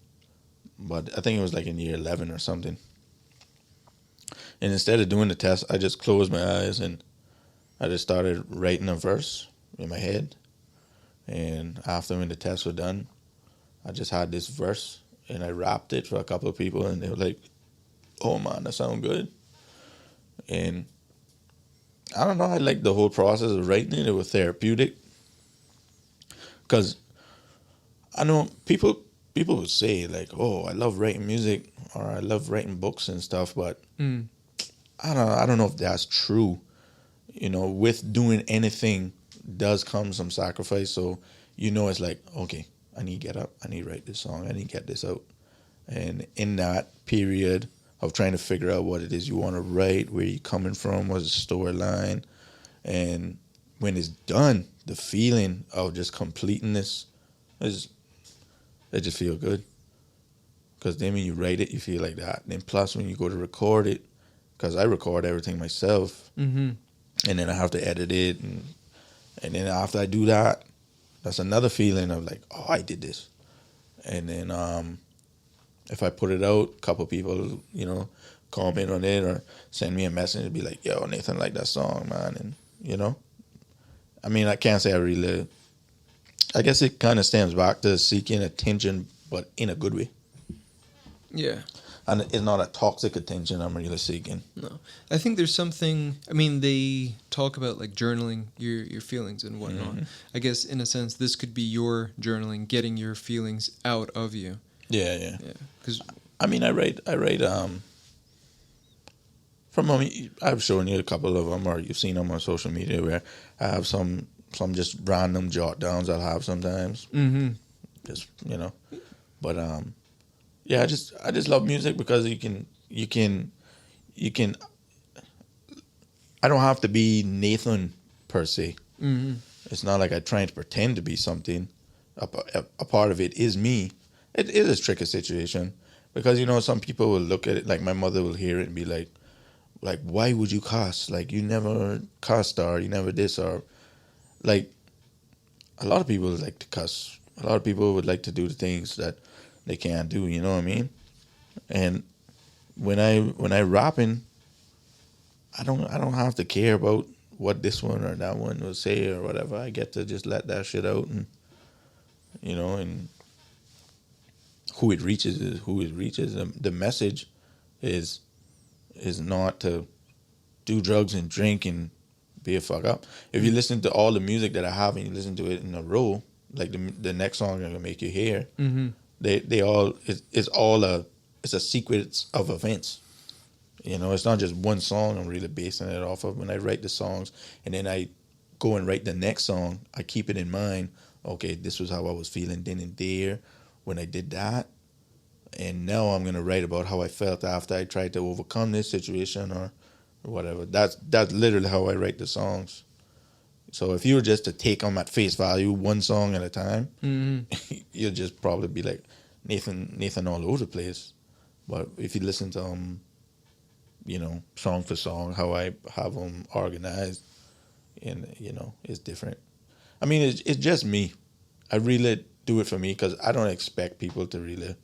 but I think it was like in year 11 or something. And instead of doing the test, I just closed my eyes and I just started writing a verse in my head. And after when the tests were done, I just had this verse and I rapped it for a couple of people, and they were like, "Oh man, that sounds good." And I don't know, I liked the whole process of writing it. It was therapeutic. Because I know people would say like, "Oh, I love writing music," or "I love writing books and stuff," but I don't know if that's true. You know, with doing anything does come some sacrifice. So, you know, it's like, okay, I need to get up, I need to write this song, I need to get this out. And in that period of trying to figure out what it is you want to write, where you're coming from, what's the storyline, and when it's done, the feeling of just completing this is, it just feel good. Because then when you write it, you feel like that. Then plus when you go to record it, because I record everything myself, Mm-hmm. and then I have to edit it, and then after I do that, that's another feeling of like, oh, I did this. And then if I put it out, a couple people, you know, comment on it or send me a message and be like, "Yo, Nathan, like that song, man." And you know, I mean, I can't say I guess it kind of stems back to seeking attention, but in a good way. Yeah. And it's not a toxic attention I'm really seeking. No. I think there's something, I mean, they talk about like journaling your feelings and whatnot. Mm-hmm. I guess in a sense, this could be your journaling, getting your feelings out of you. Yeah. Yeah. Because I mean, I write from I've shown you a couple of them, or you've seen them on social media, where I have some just random jot downs I'll have sometimes. mm-hmm. Just, you know, but yeah, I just love music because you can I don't have to be Nathan per se. Mm-hmm. It's not like I'm trying to pretend to be something. A part of it is me. It is a tricky situation because, you know, some people will look at it, like my mother will hear it and be like, why would you cuss? Like, you never cussed, or you never this, or like, a lot of people like to cuss. A lot of people would like to do the things that they can't do, you know what I mean? And when I rapping, I don't have to care about what this one or that one will say or whatever. I get to just let that shit out, and you know, and who it reaches is who it reaches. The message is not to do drugs and drink and be a fuck up. If you listen to all the music that I have and you listen to it in a row, like the next song I'm gonna make you hear, Mm-hmm. they all it's a sequence of events. You know, it's not just one song I'm really basing it off of. When I write the songs and then I go and write the next song, I keep it in mind. Okay, this was how I was feeling then and there when I did that. And now I'm going to write about how I felt after I tried to overcome this situation or whatever. That's literally how I write the songs. So if you were just to take them at face value, one song at a time, Mm-hmm. you'll just probably be like Nathan all over the place. But if you listen to them, you know, song for song, how I have them organized, and you know, it's different. I mean, it's just me. I really do it for me because I don't expect people to really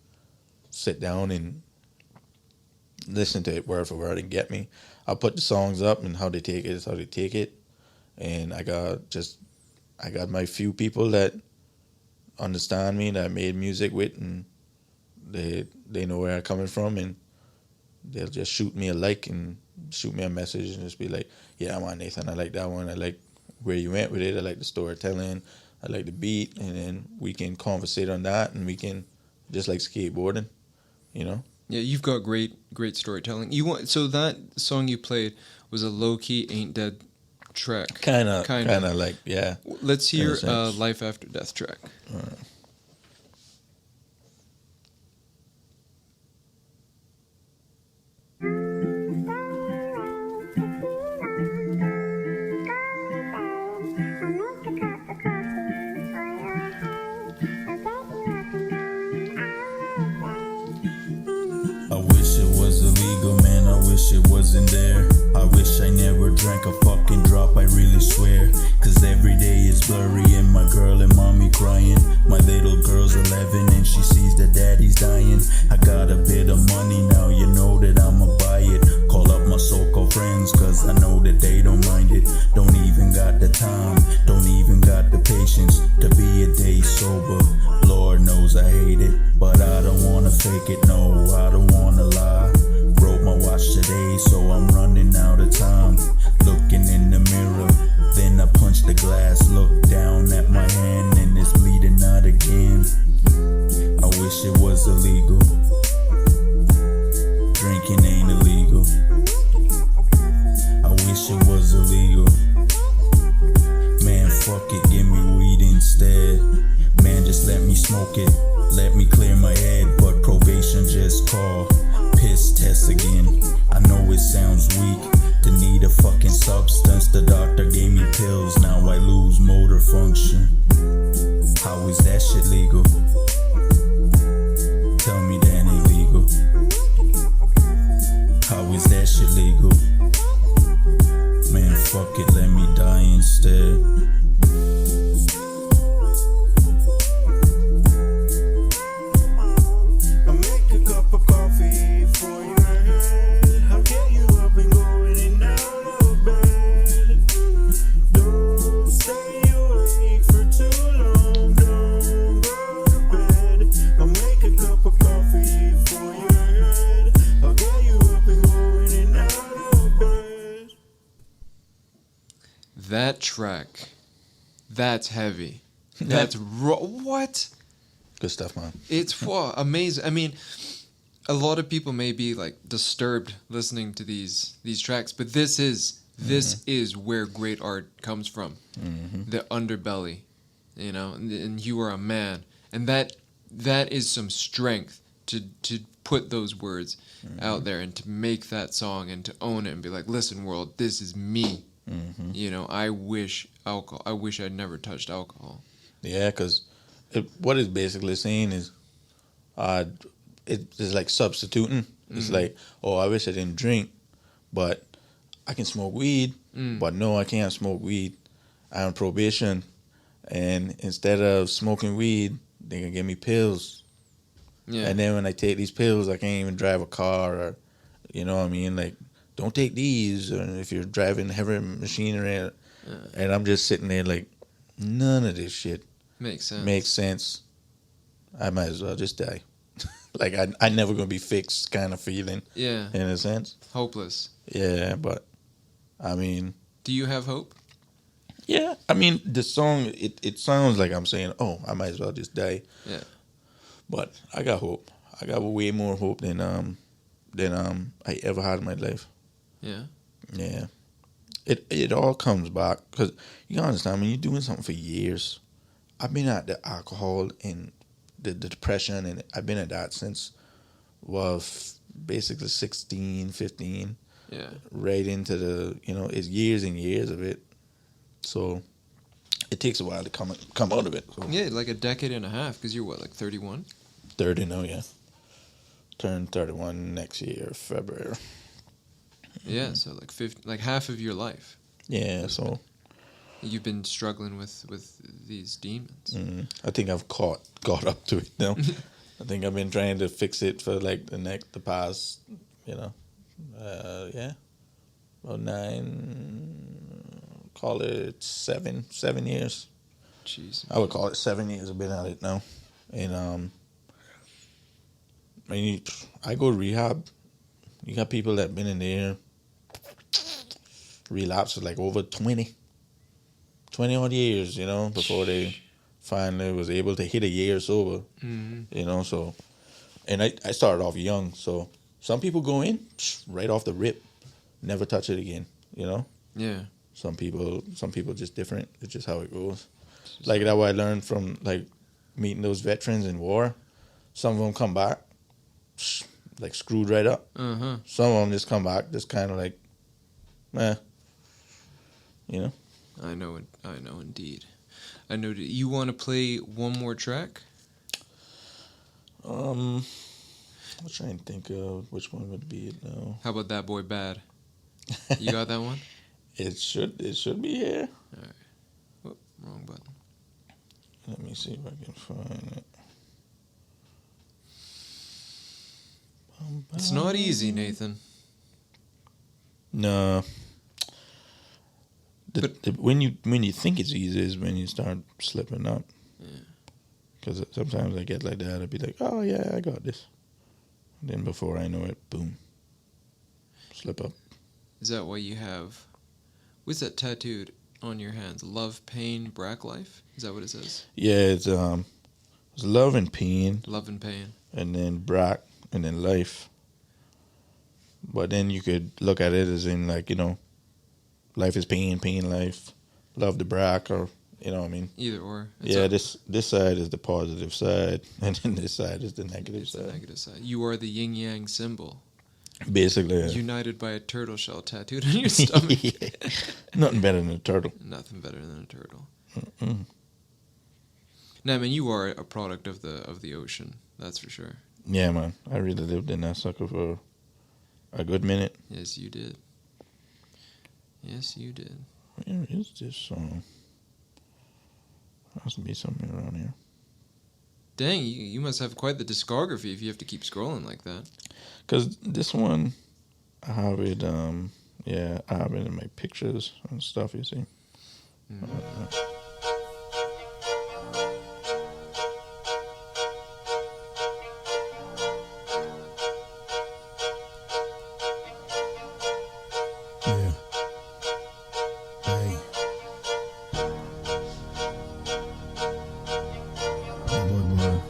sit down and listen to it word for word and get me. I'll put the songs up, and how they take it is how they take it. And I got my few people that understand me, that I made music with, and they know where I'm coming from, and they'll just shoot me a like and shoot me a message and just be like, "Yeah, I'm on Nathan. I like that one. I like where you went with it. I like the storytelling. I like the beat." And then we can conversate on that, and we can just like skateboarding, you know. Yeah, you've got great storytelling. So that song you played was a low key Ain't Dead track. Kind of like, yeah. Let's hear Life After Death track. I wish it was illegal, man, I wish it wasn't there. I wish I never drank a fucking drop, I really swear. Cause every day is blurry and my girl and mommy crying. My little girl's 11 and she sees that daddy's dying. I got a bit of money now, you know that I'ma buy it. Call up my so-called friends cause I know that they don't mind it. Don't even got the time, don't even got the patience to be a day sober. Lord knows I hate it, but I don't wanna fake it, no, I don't wanna lie. Broke my watch today, so I'm running out of time. Looking in the mirror, then I punch the glass. Look down at my hand and it's bleeding out again. I wish it was illegal. Drinking ain't illegal. I wish it was illegal. Man, fuck it, give me weed instead. Man, just let me smoke it, let me clear my head. But probation just called, piss test again. I know it sounds weak to need a fucking substance. The doctor gave me pills, now I lose motor function. How is that shit legal? Tell me that ain't legal. How is that shit legal? Man, fuck it, let me die instead. That track, that's heavy. That's what? Good stuff, man. It's amazing. I mean, a lot of people may be like disturbed listening to these tracks, but this is where great art comes from. The underbelly, you know, and you are a man, and that is some strength to put those words out there and to make that song and to own it and be like, listen, world, this is me. You know, I wish I'd never touched alcohol. Yeah, because what it's basically saying is, it's like substituting. It's like, oh, I wish I didn't drink, but I can smoke weed. But no, I can't smoke weed. I'm on probation, and instead of smoking weed, they can give me pills. Yeah. And then when I take these pills, I can't even drive a car, or, you know what I mean, like, don't take these, or if you're driving heavy machinery, and I'm just sitting there like, none of this shit makes sense. I might as well just die. Like, I never gonna be fixed kind of feeling. Yeah. In a sense. Hopeless. Yeah, but, I mean. Do you have hope? Yeah, I mean, the song, it sounds like I'm saying, oh, I might as well just die. Yeah. But I got hope. I got way more hope than I ever had in my life. Yeah. Yeah. It all comes back, because you gotta understand, when you're doing something for years, I've been at the alcohol and the depression, and I've been at that since, basically 16, 15. Yeah. Right into the, it's years and years of it. So it takes a while to come out of it. So. Yeah, like a decade and a half, because you're what, like 31? 30 now, yeah. Turn 31 next year, February. Yeah, so like half of your life. Yeah, so you've been struggling with these demons. I think I've got up to it now. I think I've been trying to fix it for like the past, about 9, call it 7 years. Jeez. I would call it 7 years. I've been at it now, and I go to rehab. You got people that been in there, relapse for like over 20 odd years, before they finally was able to hit a year sober. So And I started off young, so some people go in right off the rip, never touch it again. You know. Yeah. Some people just different. It's just how it goes. Like that, what I learned from like meeting those veterans in war. Some of them come back like screwed right up. Uh-huh. Some of them just come back just kind of like, you know. I know indeed. I know. You want to play one more track? I'm trying to think of which one would be it now. How about That Boy Bad? You got that one? It should be here. All right. Whoop, wrong button. Let me see if I can find it. It's not easy, Nathan. No. When you think it's easy is when you start slipping up. Yeah. Because sometimes I get like that. I'd be like, oh yeah, I got this. And then before I know it, boom, slip up. Is that why you have... What's that tattooed on your hands? Love, pain, Brac life? Is that what it says? Yeah, it's love and pain. Love and pain. And then Brac, and then life. But then you could look at it as in like, you know, life is pain, pain life. Love the Brac, or you know what I mean? Either or. This side is the positive side, and then this side is the negative side. The negative side. You are the yin-yang symbol. Basically, yeah. United by a turtle shell tattooed on your stomach. Yeah. Nothing better than a turtle. Nothing better than a turtle. Mm-mm. No, I mean, you are a product of the ocean. That's for sure. Yeah, man. I really lived in that sucker for a good minute. Yes, you did. Yes, you did. Where is this song? Must be somewhere around here. Dang, you must have quite the discography if you have to keep scrolling like that. Because this one, I have it, I have it in my pictures and stuff, you see. Mm. Yeah. Hey. Boy.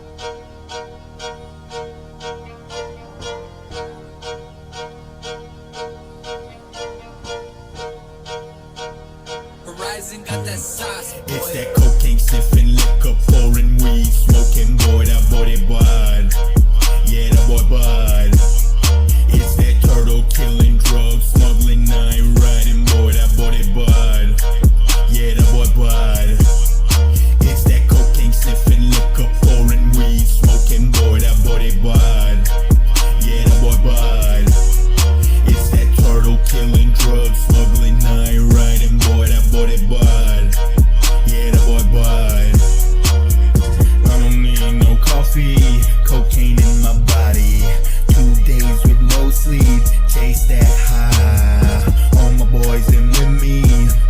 Horizon got that sauce, boy. It's that cocaine sniffing, liquor pouring, weed smoking, boy, that body bud. Yeah, that boy bud. It's that turtle killing, drug smuggling, night riding, boy, that body bud. Yeah, that boy bud. It's that cocaine sniffing, liquor pouring, weed smoking, boy, that body bud. Yeah, that boy bud. It's that turtle killing, drug smuggling, night riding, boy, that body bud. Yeah, that boy bud. I don't need no coffee, cocaine in my body. 2 days with no sleep, chase that high. All my boys in with me,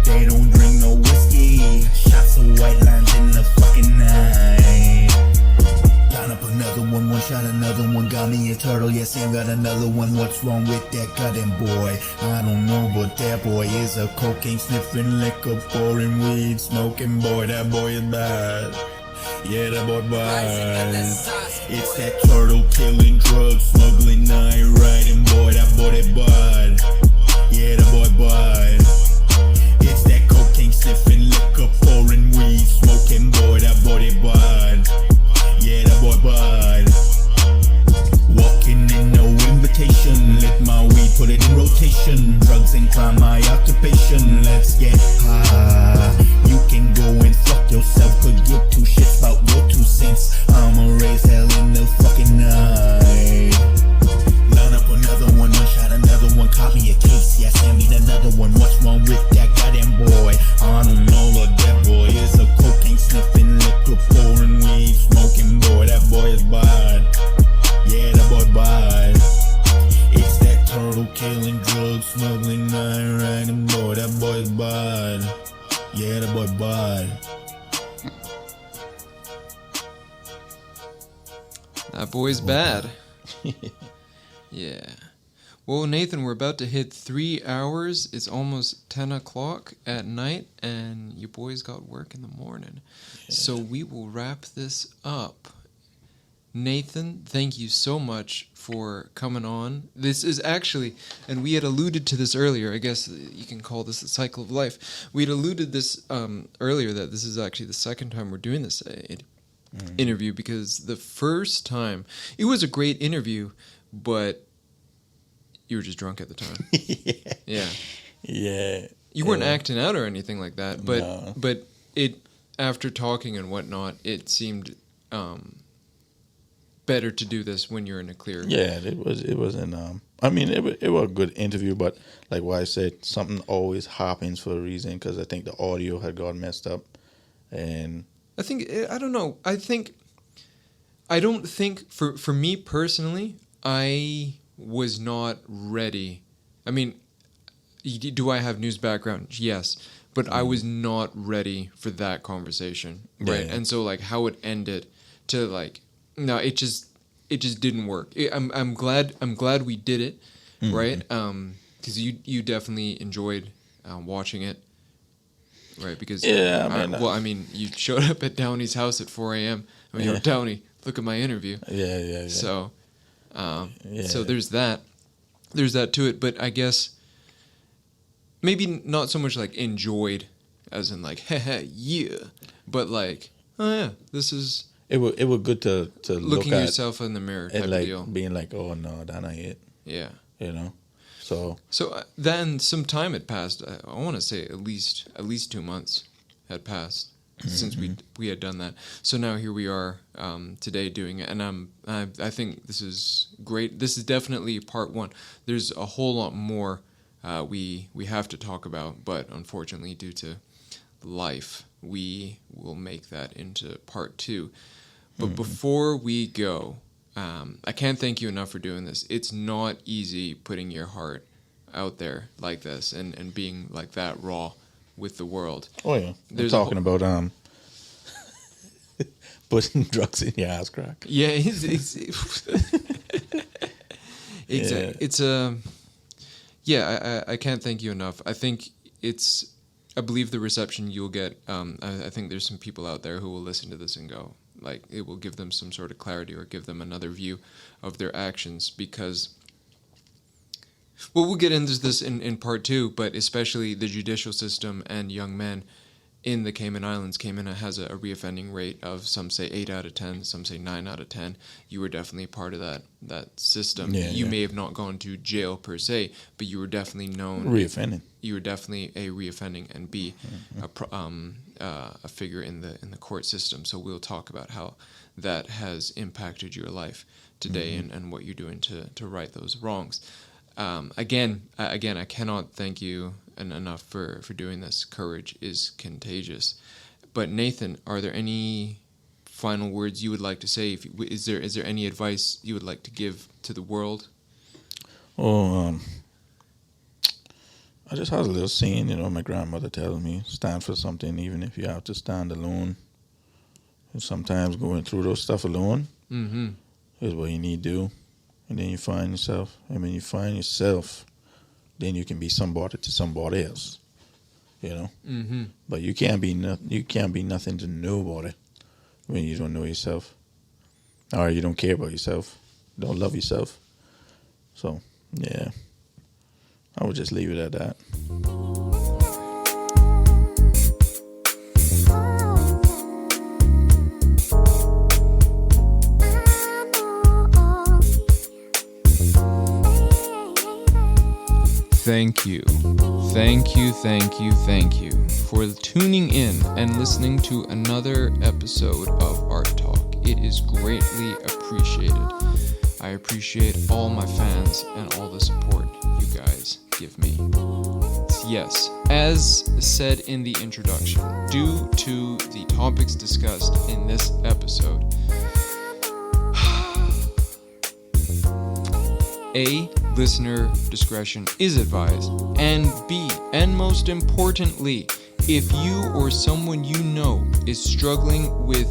they don't drink no whiskey. Shots of white lines in the fucking night. Line up another one shot another one. Got me a turtle, yeah, Sam got another one. What's wrong with that goddamn boy? I don't know, but that boy is a cocaine sniffing, liquor pouring, weed smoking boy. That boy is bad. Yeah, that boy Horizon got that bad. sauce, boy. It's that turtle killing, drug smuggling, night riding, boy, that boy that bud. Yeah, that boy bud. It's that cocaine sniffing, liquor pouring, weed smoking, boy, that boy that bud. Yeah, that boy bud. Walking in no invitation, let my weed put it in rotation. Drugs and crime, my occupation. Let's get high. You can go and fuck yourself, could give two shits about your 2 cents. I'ma raise hell in the fucking night. Line up another one shot another one. Caught me a case, yes, I need another one. What's wrong with that goddamn boy? I don't know, but that boy is a cocaine sniffing, liquor pouring, weed smoking boy. That boy is bad. Yeah, that boy bad. It's that turtle killing, drug smuggling, night riding boy. That boy is bad. Yeah, that boy bad. That boy's bad. Yeah. Well, Nathan, we're about to hit 3 hours. It's almost 10 o'clock at night, and your boys got work in the morning. So we will wrap this up Nathan, thank you so much for coming on. This is actually, and we had alluded to this earlier, I guess you can call this the cycle of life. We had alluded this earlier that this is actually the second time we're doing this interview, because the first time, it was a great interview, but you were just drunk at the time. Yeah. Yeah. You weren't acting out or anything like that, but No. but it, after talking and whatnot, it seemed better to do this when you're in a clear. Yeah, it wasn't. I mean, it was a good interview, but like what I said, something always happens for a reason, because I think the audio had got messed up, and I think, I don't know. I don't think for me personally, I was not ready. I mean, do I have news background? Yes, but I was not ready for that conversation, right? Yeah. And so like how it ended, to like, no, it just didn't work. I'm glad we did it, right? Because you definitely enjoyed watching it, right? Because I mean, you showed up at Downey's house at 4 a.m. I mean, Yeah. yo, Downey, look at my interview. yeah. So, Yeah. so there's that to it. But I guess maybe not so much like enjoyed, as in like, haha, yeah, but like, oh yeah, this is It was good to look looking at yourself in the mirror type and of like deal. being like, oh no, that ain't it, Yeah. you know. So So then some time had passed. I want to say at least 2 months had passed since we had done that. So now here we are today doing it, and I think this is great. This is definitely part one. There's a whole lot more we have to talk about, but unfortunately, due to life, we will make that into part two. But before we go, I can't thank you enough for doing this. It's not easy putting your heart out there like this and being like that raw with the world. oh yeah, they're There's a talking about putting drugs in your ass crack. Yeah, exactly. Yeah. It's I can't thank you enough. I think I believe the reception you'll get. I think there's some people out there who will listen to this and go, like, it will give them some sort of clarity or give them another view of their actions, because, well, we'll get into this in part two, but especially the judicial system and young men in the Cayman Islands. Cayman has a reoffending rate of, some say 8 out of 10, some say 9 out of 10. You were definitely part of that system. Yeah, you yeah. may have not gone to jail per se, but you were definitely known. Reoffending. You were definitely a reoffending and B, a figure in the court system. So we'll talk about how that has impacted your life today and what you're doing to right those wrongs. Again, I cannot thank you enough for doing this. Courage is contagious. But Nathan, are there any final words you would like to say? Is there any advice you would like to give to the world? Oh, I just had a little saying, my grandmother tells me, stand for something even if you have to stand alone. And sometimes going through those stuff alone is what you need to do. And then you find yourself. And when you find yourself, then you can be somebody to somebody else. But you can't be nothing to nobody when you don't know yourself, or you don't care about yourself, don't love yourself. So yeah, I would just leave it at that. Thank you for tuning in and listening to another episode of Art Talk. It is greatly appreciated. I appreciate all my fans and all the support you guys give me. Yes, as said in the introduction, due to the topics discussed in this episode, A, listener discretion is advised, and B, and most importantly, if you or someone you know is struggling with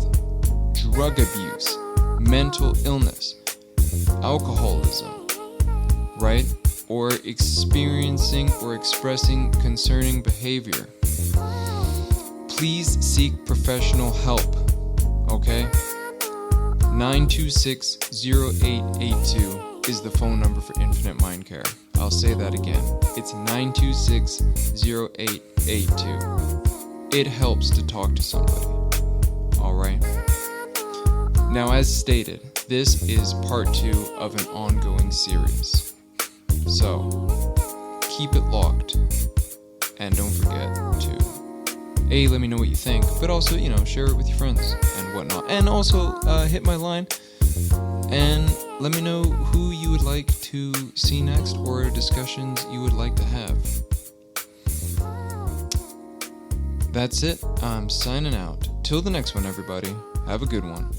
drug abuse, mental illness, alcoholism, right, or experiencing or expressing concerning behavior, please seek professional help, okay? 926-0882 is the phone number for Infinite Mind Care. I'll say that again. It's 926-0882. It helps to talk to somebody. Alright? Now, as stated, this is part 2 of an ongoing series. So, keep it locked. And don't forget to let me know what you think, but also, share it with your friends and whatnot. And also, hit my line and let me know who you would like to see next or discussions you would like to have. That's it. I'm signing out. Till the next one, everybody. Have a good one.